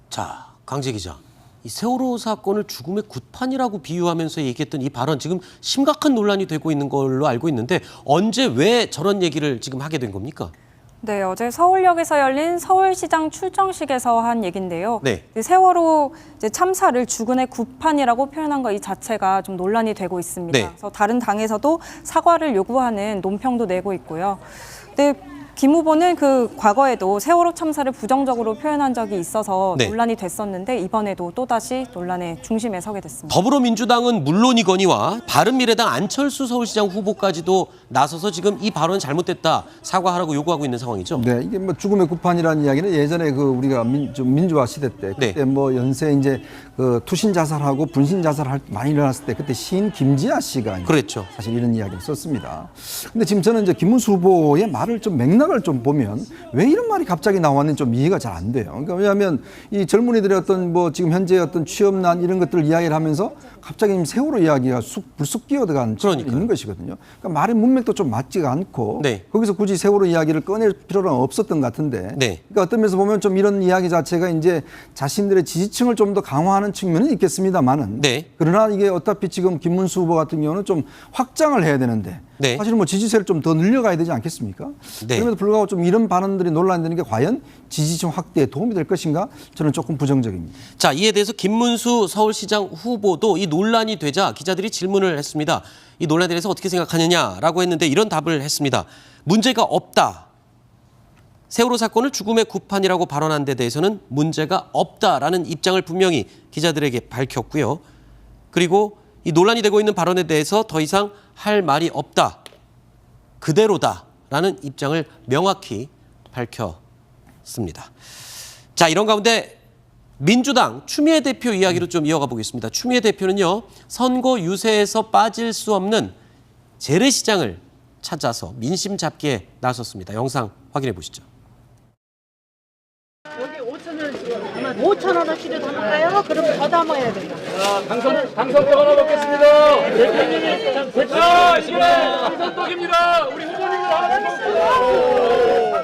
자, 강재 기자. 이 세월호 사건을 죽음의 굿판이라고 비유하면서 얘기했던 이 발언 지금 심각한 논란이 되고 있는 걸로 알고 있는데 언제 왜 저런 얘기를 지금 하게 된 겁니까? 네, 어제 서울역에서 열린 서울시장 출정식에서 한 얘긴데요. 네. 세월호 참사를 죽음의 굿판이라고 표현한 것 이 자체가 좀 논란이 되고 있습니다. 네. 그래서 다른 당에서도 사과를 요구하는 논평도 내고 있고요. 근데 김 후보는 그 과거에도 세월호 참사를 부정적으로 표현한 적이 있어서 네. 논란이 됐었는데 이번에도 또다시 논란의 중심에 서게 됐습니다. 더불어민주당은 물론이거니와 바른미래당 안철수 서울시장 후보까지도 나서서 지금 이 발언 잘못됐다 사과하라고 요구하고 있는 상황이죠. 네, 이게 뭐 죽음의 구판이라는 이야기는 예전에 그 우리가 민주화 시대 때 그때 뭐 연쇄 이제 그 투신 자살하고 분신 자살 많이 일어났을 때 그때 시인 김지아 씨가 그랬죠. 사실 이런 이야기를 썼습니다. 근데 지금 저는 이제 김문수 후보의 말을 좀 맥락을 좀 보면 왜 이런 말이 갑자기 나왔는지 좀 이해가 잘 안 돼요. 그러니까 왜냐하면 이 젊은이들의 어떤 뭐 지금 현재 어떤 취업난 이런 것들을 이야기를 하면서 갑자기 세월호 이야기가 불쑥 끼어들어간 측면이 있는 것이거든요. 그러니까 말의 문맥도 좀 맞지가 않고 거기서 굳이 세월호 이야기를 꺼낼 필요는 없었던 것 같은데 그러니까 어떤 면에서 보면 좀 이런 이야기 자체가 이제 자신들의 지지층을 좀 더 강화하는 측면은 있겠습니다만은 그러나 이게 어차피 지금 김문수 후보 같은 경우는 좀 확장을 해야 되는데 사실 뭐 지지세를 좀 더 늘려가야 되지 않겠습니까? 그럼에도 불구하고 좀 이런 발언들이 논란되는 게 과연 지지층 확대에 도움이 될 것인가? 저는 조금 부정적입니다. 자, 이에 대해서 김문수 서울시장 후보도 이 논란이 되자 기자들이 질문을 했습니다. 이 논란에 대해서 어떻게 생각하느냐라고 했는데 이런 답을 했습니다. 문제가 없다. 세월호 사건을 죽음의 굿판이라고 발언한 데 대해서는 문제가 없다라는 입장을 분명히 기자들에게 밝혔고요. 그리고 이 논란이 되고 있는 발언에 대해서 더 이상 할 말이 없다. 그대로다라는 입장을 명확히 밝혔습니다. 자, 이런 가운데 민주당 추미애 대표 이야기로 좀 이어가 보겠습니다. 추미애 대표는요, 선거 유세에서 빠질 수 없는 재래시장을 찾아서 민심 잡기에 나섰습니다. 영상 확인해 보시죠. 여기 5,000원어치를 담을까요? 그럼 더 담아야 돼요. 당선병 하나 먹겠습니다. 자, 이게 당선떡입니다. 우리 후보님을 하나 먹겠습니다.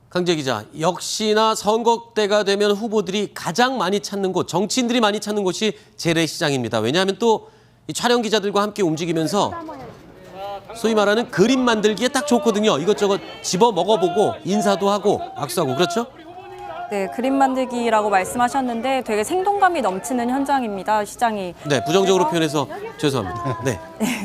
강재 기자, 역시나 선거 때가 되면 후보들이 가장 많이 찾는 곳, 정치인들이 많이 찾는 곳이 재래시장입니다. 왜냐하면 또 이 촬영 기자들과 함께 움직이면서 소위 말하는 그림 만들기에 딱 좋거든요. 이것저것 집어 먹어보고 인사도 하고 악수하고 그렇죠? 네, 그림 만들기라고 말씀하셨는데 되게 생동감이 넘치는 현장입니다, 시장이. 네, 부정적으로 표현해서 죄송합니다. 네.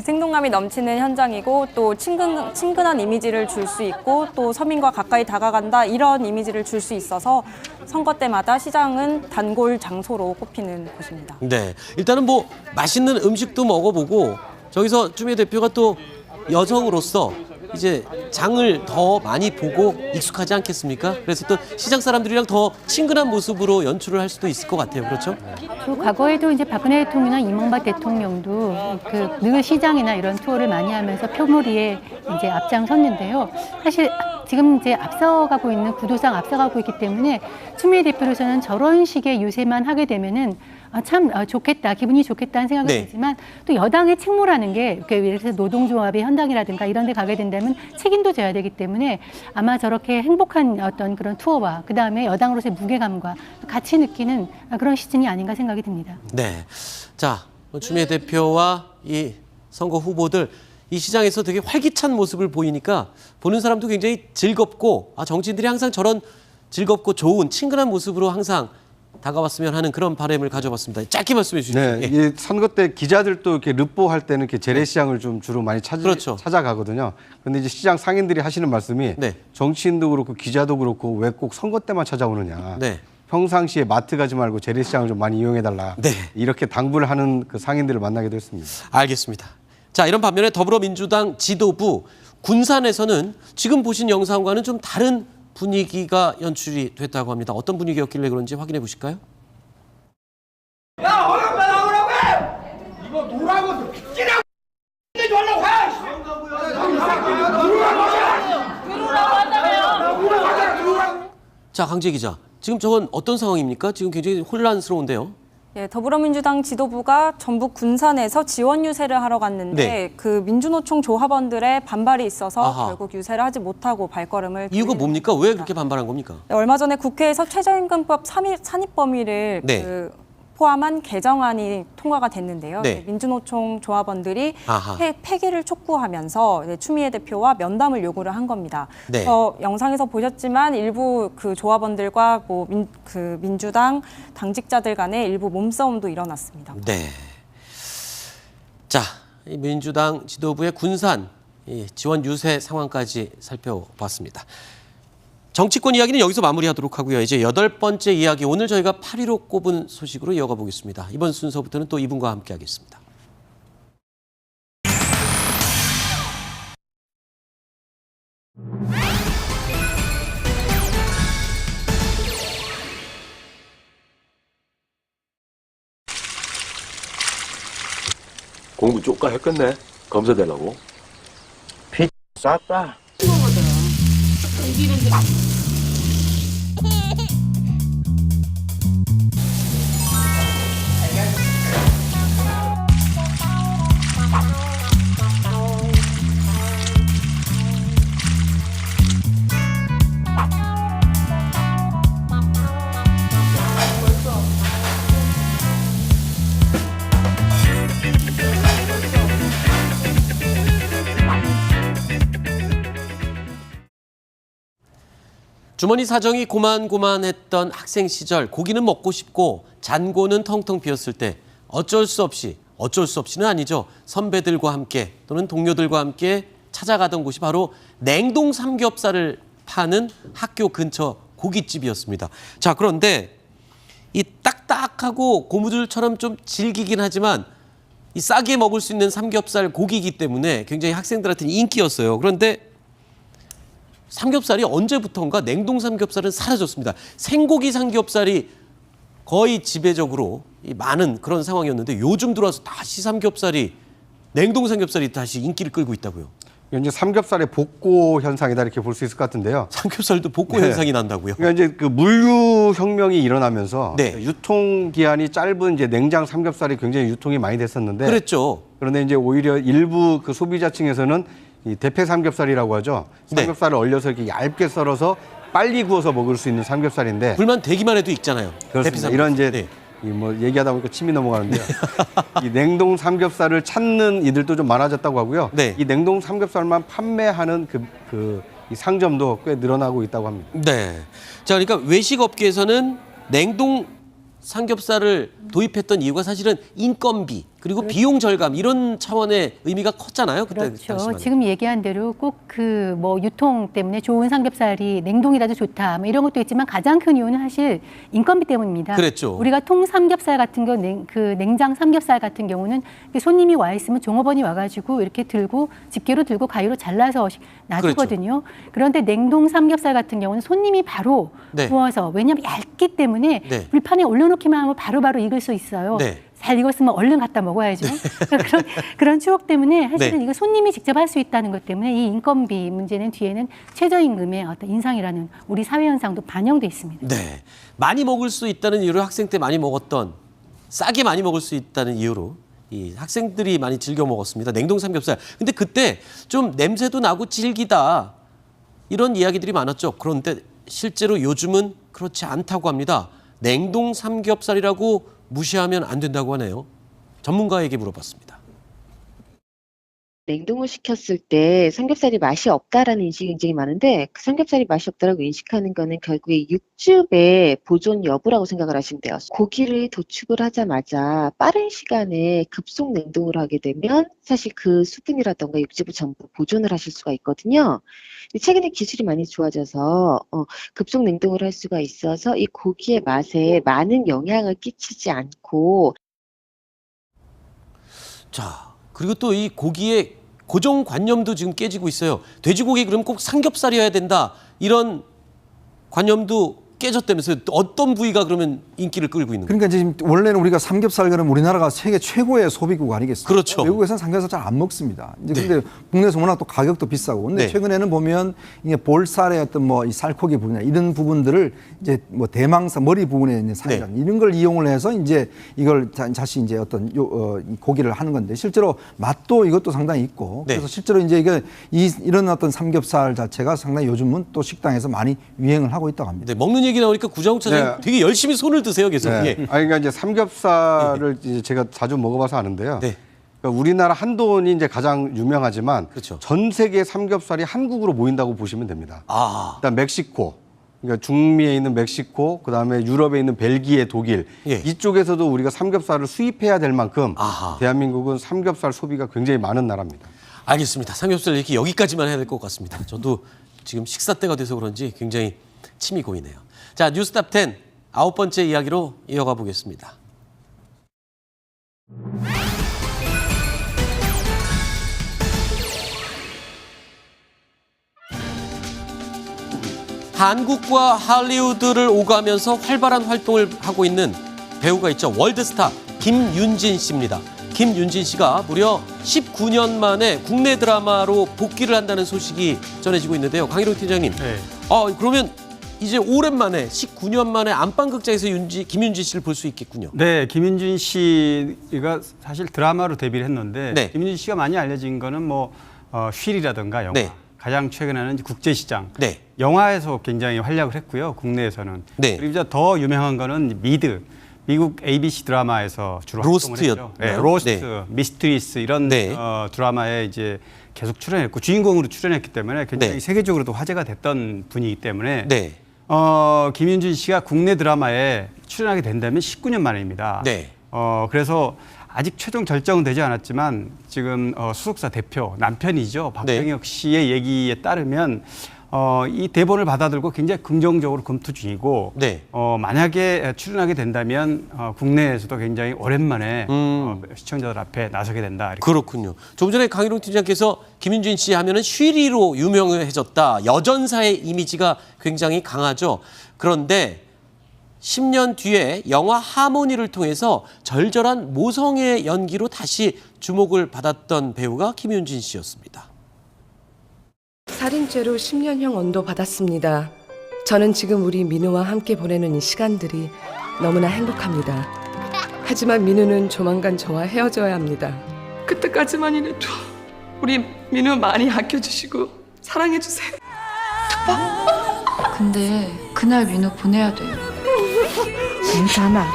생동감이 넘치는 현장이고 또 친근한 이미지를 줄 수 있고 또 서민과 가까이 다가간다 이런 이미지를 줄 수 있어서 선거 때마다 시장은 단골 장소로 꼽히는 곳입니다. 네, 일단은 뭐 맛있는 음식도 먹어보고 저기서 추미애 대표가 또 여성으로서 이제 장을 더 많이 보고 익숙하지 않겠습니까? 그래서 또 시장 사람들이랑 더 친근한 모습으로 연출을 할 수도 있을 것 같아요. 그렇죠? 그 과거에도 이제 박근혜 대통령이나 이명박 대통령도 늘 시장이나 이런 투어를 많이 하면서 표몰이에 이제 앞장섰는데요. 사실 지금 이제 앞서가고 있는 구도상 앞서가고 있기 때문에 추미애 대표로서는 저런 식의 유세만 하게 되면은 참 좋겠다, 기분이 좋겠다는 생각이 네. 들지만 또 여당의 책무라는 게 이렇게 예를 들어서 노동조합의 현장이라든가 이런 데 가게 된다면 책임도 져야 되기 때문에 아마 저렇게 행복한 어떤 그런 투어와 그다음에 여당으로서의 무게감과 같이 느끼는 그런 시즌이 아닌가 생각이 듭니다. 네. 자, 추미애 대표와 이 선거 후보들 이 시장에서 되게 활기찬 모습을 보이니까 보는 사람도 굉장히 즐겁고 정치인들이 항상 저런 즐겁고 좋은 친근한 모습으로 항상 다가왔으면 하는 그런 바람을 가져봤습니다. 짧게 말씀해 주시죠. 네, 예. 이 선거 때 기자들도 이렇게 르포할 때는 이렇게 재래시장을 좀 주로 많이 그렇죠. 찾아가거든요. 그런데 이제 시장 상인들이 하시는 말씀이 네. 정치인도 그렇고 기자도 그렇고 왜 꼭 선거 때만 찾아오느냐. 네. 평상시에 마트 가지 말고 재래시장을 좀 많이 이용해달라. 네. 이렇게 당부를 하는 그 상인들을 만나기도 했습니다. 알겠습니다. 자, 이런 반면에 더불어민주당 지도부 군산에서는 지금 보신 영상과는 좀 다른 분위기가 연출이 됐다고 합니다. 어떤 분위기였길래 그런지 확인해 보실까요? 야, 어렵다 나오라고 해! 이거 노라고 찌라고 내지 말라고 해! 들어오라고 한다며요! 자, 강재 기자. 지금 저건 어떤 상황입니까? 지금 굉장히 혼란스러운데요. 예, 더불어민주당 지도부가 전북 군산에서 지원 유세를 하러 갔는데 네. 그 민주노총 조합원들의 반발이 있어서 아하. 결국 유세를 하지 못하고 발걸음을 이유가 뭡니까? 왜 그렇게 반발한 겁니까? 얼마 전에 국회에서 최저임금법 산입 범위를 네. 포함한 개정안이 통과가 됐는데요. 네. 민주노총 조합원들이 아하. 폐기를 촉구하면서 추미애 대표와 면담을 요구를 한 겁니다. 네. 영상에서 보셨지만 일부 그 조합원들과 민주당 당직자들 간의 일부 몸싸움도 일어났습니다. 네. 자, 이 민주당 지도부의 군산 지원 유세 상황까지 살펴봤습니다. 정치권 이야기는 여기서 마무리하도록 하고요. 이제 8번째 이야기, 오늘 저희가 8위로 꼽은 소식으로 이어가 보겠습니다. 이번 순서부터는 또 이분과 함께하겠습니다. 공부 쪼까 했겠네. 검사 되려고. 피 쌌다. 주머니 사정이 고만고만했던 학생 시절, 고기는 먹고 싶고 잔고는 텅텅 비었을 때 어쩔 수 없이는 아니죠. 선배들과 함께 또는 동료들과 함께 찾아가던 곳이 바로 냉동 삼겹살을 파는 학교 근처 고깃집이었습니다. 자, 그런데 이 딱딱하고 고무줄처럼 좀 질기긴 하지만 이 싸게 먹을 수 있는 삼겹살 고기이기 때문에 굉장히 학생들한테는 인기였어요. 그런데 삼겹살이 언제부턴가 냉동 삼겹살은 사라졌습니다. 생고기 삼겹살이 거의 지배적으로 많은 그런 상황이었는데 요즘 들어와서 다시 냉동 삼겹살이 다시 인기를 끌고 있다고요. 이제 삼겹살의 복고 현상이다 이렇게 볼 수 있을 것 같은데요. 삼겹살도 복고 현상이 난다고요? 그러니까 이제 그 물류 혁명이 일어나면서 네. 유통 기한이 짧은 이제 냉장 삼겹살이 굉장히 유통이 많이 됐었는데 그랬죠. 그런데 이제 오히려 일부 그 소비자층에서는 이 대패 삼겹살이라고 하죠. 삼겹살을 얼려서 이렇게 얇게 썰어서 빨리 구워서 먹을 수 있는 삼겹살인데 불만 되기만 해도 있잖아요. 그렇습니다. 이런 이제 뭐 얘기하다 보니까 침이 넘어가는데요. 이 냉동 삼겹살을 찾는 이들도 좀 많아졌다고 하고요. 이 냉동 삼겹살만 판매하는 이 상점도 꽤 늘어나고 있다고 합니다. 네. 자, 그러니까 외식업계에서는 냉동 삼겹살을 도입했던 이유가 사실은 인건비 그리고 비용 절감 이런 차원의 의미가 컸잖아요. 그때 그렇죠. 당시만. 지금 얘기한 대로 꼭 그 뭐 유통 때문에 좋은 삼겹살이 냉동이라도 좋다 뭐 이런 것도 있지만 가장 큰 이유는 사실 인건비 때문입니다. 그랬죠. 우리가 통 삼겹살 같은 그 냉장 삼겹살 같은 경우는 손님이 와 있으면 종업원이 와가지고 이렇게 들고 집게로 들고 가위로 잘라서 놔두거든요. 그렇죠. 그런데 냉동 삼겹살 같은 경우는 손님이 바로 구워서 왜냐하면 얇기 때문에 불판에 올려놓기만 하면 바로바로 익을 수 있어요. 잘 익었으면 얼른 갖다 먹어야죠. 그런 추억 때문에 사실은 이거 손님이 직접 할 수 있다는 것 때문에 이 인건비 문제는 뒤에는 최저임금의 어떤 인상이라는 우리 사회 현상도 반영돼 있습니다. 네, 많이 먹을 수 있다는 이유로 학생 때 많이 먹었던 싸게 많이 먹을 수 있다는 이유로 이 학생들이 많이 즐겨 먹었습니다. 냉동 삼겹살. 근데 그때 좀 냄새도 나고 질기다 이런 이야기들이 많았죠. 그런데 실제로 요즘은 그렇지 않다고 합니다. 냉동 삼겹살이라고 무시하면 안 된다고 하네요. 전문가에게 물어봤습니다. 냉동을 시켰을 때 삼겹살이 맛이 없다라는 인식이 굉장히 많은데 그 삼겹살이 맛이 없다라고 인식하는 거는 결국에 육즙의 보존 여부라고 생각을 하시면 돼요. 고기를 도축을 하자마자 빠른 시간에 급속 냉동을 하게 되면 사실 그 수분이라던가 육즙을 전부 보존을 하실 수가 있거든요. 최근에 기술이 많이 좋아져서 급속 냉동을 할 수가 있어서 이 고기의 맛에 많은 영향을 끼치지 않고. 자, 그리고 또 이 고기의 고정관념도 지금 깨지고 있어요. 돼지고기 그러면 꼭 삼겹살이어야 된다. 이런 관념도 깨졌다면서요. 어떤 부위가 그러면 인기를 끌고 있는 거예요? 그러니까 지금 원래는 우리가 삼겹살 그러면 우리나라가 세계 최고의 소비국 아니겠습니까? 그렇죠. 외국에서는 삼겹살 잘 안 먹습니다. 이제 근데 국내에서 워낙 또 가격도 비싸고. 근데 최근에는 보면 이게 볼살의 어떤 뭐 이 살코기 부분이나 이런 부분들을 이제 뭐 대망사 머리 부분에 있는 살이라 이런 걸 이용을 해서 이제 이걸 다시 이제 어떤 이 고기를 하는 건데 실제로 맛도 이것도 상당히 있고 그래서 실제로 이제 이게 이런 어떤 삼겹살 자체가 상당히 요즘은 또 식당에서 많이 유행을 하고 있다고 합니다. 먹는 얘기 나오니까 구자욱 차장님 되게 열심히 손을 드세요, 계속. 네. 그러니까 이제 삼겹살을 이제 제가 자주 먹어봐서 아는데요. 그러니까 우리나라 한돈이 이제 가장 유명하지만 전 세계 삼겹살이 한국으로 모인다고 보시면 됩니다. 일단 멕시코, 그러니까 중미에 있는 멕시코, 그다음에 유럽에 있는 벨기에, 독일 이쪽에서도 우리가 삼겹살을 수입해야 될 만큼 대한민국은 삼겹살 소비가 굉장히 많은 나라입니다. 알겠습니다. 삼겹살 얘기 여기까지만 해야 될 것 같습니다. 저도 지금 식사 때가 돼서 그런지 굉장히 침이 고이네요. 자, 뉴스탑 10 9번째 이야기로 이어가 보겠습니다. 한국과 할리우드를 오가면서 활발한 활동을 하고 있는 배우가 있죠. 월드스타 김윤진 씨입니다. 김윤진 씨가 무려 19년 만에 국내 드라마로 복귀를 한다는 소식이 전해지고 있는데요. 강희룡 팀장님, 그러면 이제 오랜만에 19년 만에 안방극장에서 김윤진 씨를 볼 수 있겠군요. 네, 김윤진 씨가 사실 드라마로 데뷔를 했는데 김윤진 씨가 많이 알려진 거는 뭐 쉔이라든가 영화, 가장 최근에는 국제시장, 영화에서 굉장히 활약을 했고요. 국내에서는. 그리고 이제 더 유명한 거는 미국 ABC 드라마에서 주로 활동을 했죠. 로스트, 미스트리스 이런 드라마에 이제 계속 출연했고 주인공으로 출연했기 때문에 굉장히 세계적으로도 화제가 됐던 분이기 때문에 김윤진 씨가 국내 드라마에 출연하게 된다면 19년 만입니다. 그래서 아직 최종 결정은 되지 않았지만 지금 수속사 대표 남편이죠. 박병혁 씨의 얘기에 따르면 이 대본을 받아들고 굉장히 긍정적으로 검토 중이고 만약에 출연하게 된다면 국내에서도 굉장히 오랜만에 시청자들 앞에 나서게 된다. 그렇군요. 조금 전에 강희룡 팀장께서 김윤진 씨 하면은 쉬리로 유명해졌다. 여전사의 이미지가 굉장히 강하죠. 그런데 10년 뒤에 영화 하모니를 통해서 절절한 모성의 연기로 다시 주목을 받았던 배우가 김윤진 씨였습니다. 살인죄로 10년형 언도 받았습니다. 저는 지금 우리 민우와 함께 보내는 이 시간들이 너무나 행복합니다. 하지만 민우는 조만간 저와 헤어져야 합니다. 그때까지만이라도 우리 민우 많이 아껴주시고 사랑해주세요. 근데 그날 민우 보내야 돼요. 괜찮아.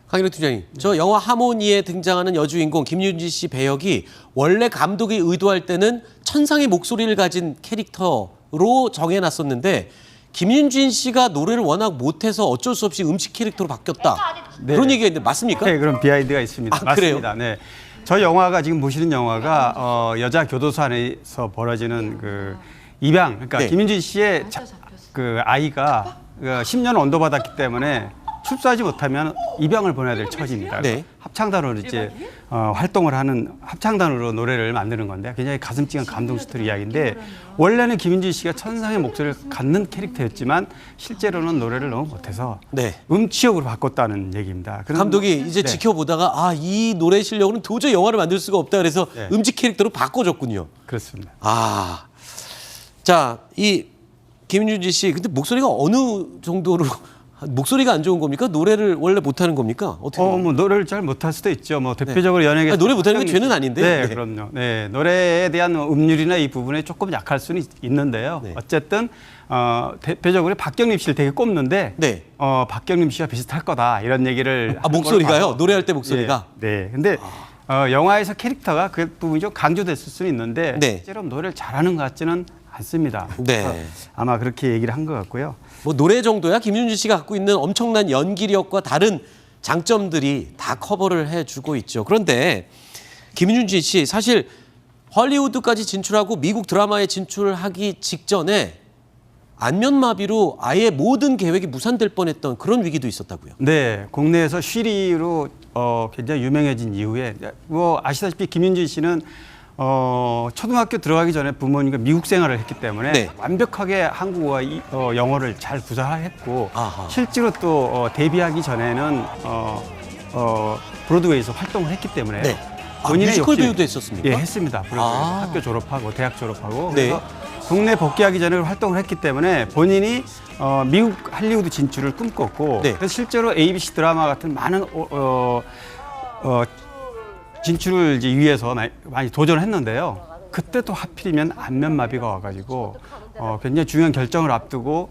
강희룡 팀장님, 저 영화 하모니에 등장하는 여주인공 김윤진 씨 배역이 원래 감독이 의도할 때는 천상의 목소리를 가진 캐릭터로 정해놨었는데 김윤진 씨가 노래를 워낙 못해서 어쩔 수 없이 음식 캐릭터로 바뀌었다. 그런 얘기가 있는데 맞습니까? 네, 그런 비하인드가 있습니다. 맞습니다. 네. 저 영화가 지금 보시는 영화가 여자 교도소 안에서 벌어지는 그 입양, 그러니까 김윤진 씨의 그 아이가 10년 언도 받았기 때문에 출소하지 못하면 입양을 보내야 될 처지입니다. 합창단으로 이제 활동을 하는 합창단으로 노래를 만드는 건데 굉장히 가슴 찌는 감동 스토리 이야기인데 원래는 김윤진 씨가 천상의 목소리를 갖는 캐릭터였지만 실제로는 노래를 너무 못해서 음치역으로 바꿨다는 얘기입니다. 감독이 이제 지켜보다가 이 노래 실력으로는 도저히 영화를 만들 수가 없다 그래서 음치 캐릭터로 바꿔줬군요. 그렇습니다. 자, 이 김윤진 씨 근데 목소리가 어느 정도로 목소리가 안 좋은 겁니까? 노래를 원래 못하는 겁니까? 어떻게? 뭐 노래를 잘 못할 수도 있죠. 뭐 대표적으로 연예계 노래 못하는 건 죄는 아닌데. 네, 그럼요. 네, 노래에 대한 음률이나 이 부분에 조금 약할 수는 있는데요. 어쨌든 대표적으로 박경림 씨를 되게 꼽는데, 박경림 씨와 비슷할 거다 이런 얘기를. 목소리가요? 노래할 때 목소리가? 네. 근데 영화에서 캐릭터가 그 부분이 좀 강조됐을 수는 있는데 실제로 노래를 잘하는 것 같지는 않습니다. 아마 그렇게 얘기를 한 것 같고요. 뭐 노래 정도야 김윤진 씨가 갖고 있는 엄청난 연기력과 다른 장점들이 다 커버를 해주고 있죠. 그런데 김윤진 씨 사실 헐리우드까지 진출하고 미국 드라마에 진출하기 직전에 안면마비로 아예 모든 계획이 무산될 뻔했던 그런 위기도 있었다고요. 네, 국내에서 쉬리로 굉장히 유명해진 이후에 뭐 아시다시피 김윤진 씨는 초등학교 들어가기 전에 부모님과 미국 생활을 했기 때문에 완벽하게 한국어와 영어를 잘 구사했고 실제로 또 데뷔하기 전에는 브로드웨이에서 활동을 했기 때문에 뮤지컬 배우도 했었습니까? 예, 했습니다. 학교 졸업하고 대학 졸업하고 그래서 국내 복귀하기 전에 활동을 했기 때문에 본인이 미국 할리우드 진출을 꿈꿨고 그래서 실제로 ABC 드라마 같은 많은 진출을 이제 위해서 많이 도전을 했는데요. 그때 또 하필이면 안면마비가 와가지고 굉장히 중요한 결정을 앞두고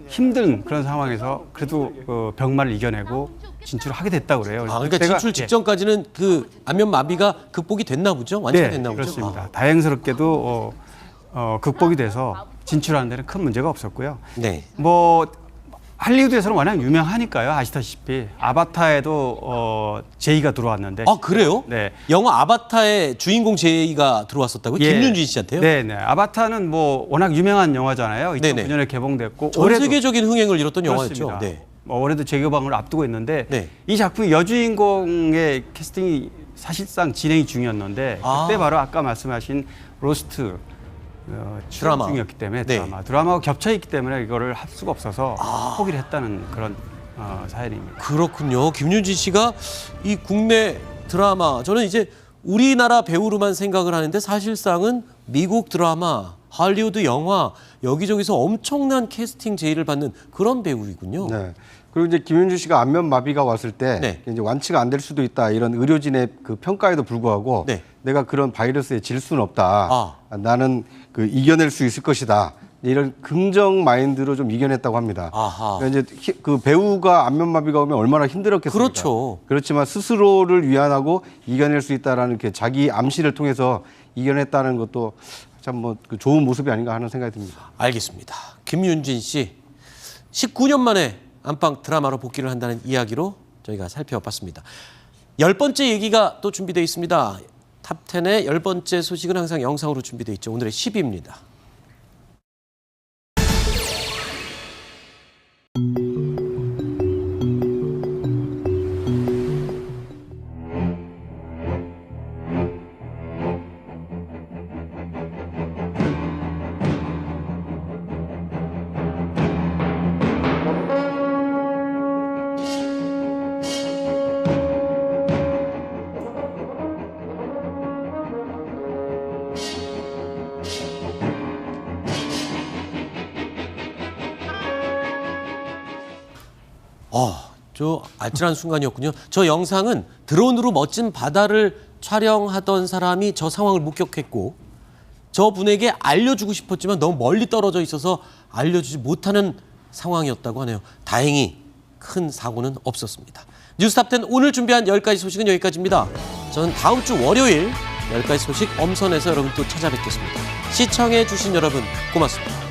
힘든 그런 상황에서 그래도 병마를 이겨내고 진출을 하게 됐다고 그래요. 그러니까 진출 직전까지는 그 안면마비가 극복이 됐나 보죠? 완치가 됐나 보죠? 그렇습니다. 다행스럽게도 극복이 돼서 진출하는 데는 큰 문제가 없었고요. 뭐 할리우드에서는 워낙 유명하니까요. 아시다시피 아바타에도 제이가 들어왔는데. 그래요? 네. 영화 아바타의 주인공 제이가 들어왔었다고요? 김윤진 씨한테요? 네. 아바타는 뭐 워낙 유명한 영화잖아요. 2009년에 개봉됐고 전 세계적인 흥행을 이뤘던 영화였죠. 올해도 재개봉을 앞두고 있는데 이 작품이 여주인공의 캐스팅이 사실상 진행이 중이었는데 그때 바로 아까 말씀하신 로스트 드라마 중이었기 때문에 드라마가 겹쳐 있기 때문에 이거를 할 수가 없어서 포기를 했다는 그런 사연입니다. 그렇군요. 김윤진 씨가 이 국내 드라마 저는 이제 우리나라 배우로만 생각을 하는데 사실상은 미국 드라마, 할리우드 영화 여기저기서 엄청난 캐스팅 제의를 받는 그런 배우이군요. 네. 그리고 이제 김윤진 씨가 안면마비가 왔을 때 이제 완치가 안 될 수도 있다 이런 의료진의 그 평가에도 불구하고 내가 그런 바이러스에 질 수는 없다. 나는 그 이겨낼 수 있을 것이다. 이런 긍정 마인드로 좀 이겨냈다고 합니다. 그러니까 이제 그 배우가 안면마비가 오면 얼마나 힘들었겠습니까? 그렇죠. 그렇지만 스스로를 위안하고 이겨낼 수 있다라는 그 자기 암시를 통해서 이겨냈다는 것도 참 뭐 좋은 모습이 아닌가 하는 생각이 듭니다. 알겠습니다. 김윤진 씨 19년 만에 안방 드라마로 복귀를 한다는 이야기로 저희가 살펴봤습니다. 10번째 얘기가 또 준비되어 있습니다. 탑10의 10번째 소식은 항상 영상으로 준비되어 있죠. 오늘의 10위입니다. 저 아찔한 순간이었군요. 저 영상은 드론으로 멋진 바다를 촬영하던 사람이 저 상황을 목격했고 저분에게 알려주고 싶었지만 너무 멀리 떨어져 있어서 알려주지 못하는 상황이었다고 하네요. 다행히 큰 사고는 없었습니다. 뉴스탑10 오늘 준비한 10가지 소식은 여기까지입니다. 저는 다음 주 월요일 10가지 소식 엄선해서 여러분 또 찾아뵙겠습니다. 시청해 주신 여러분 고맙습니다.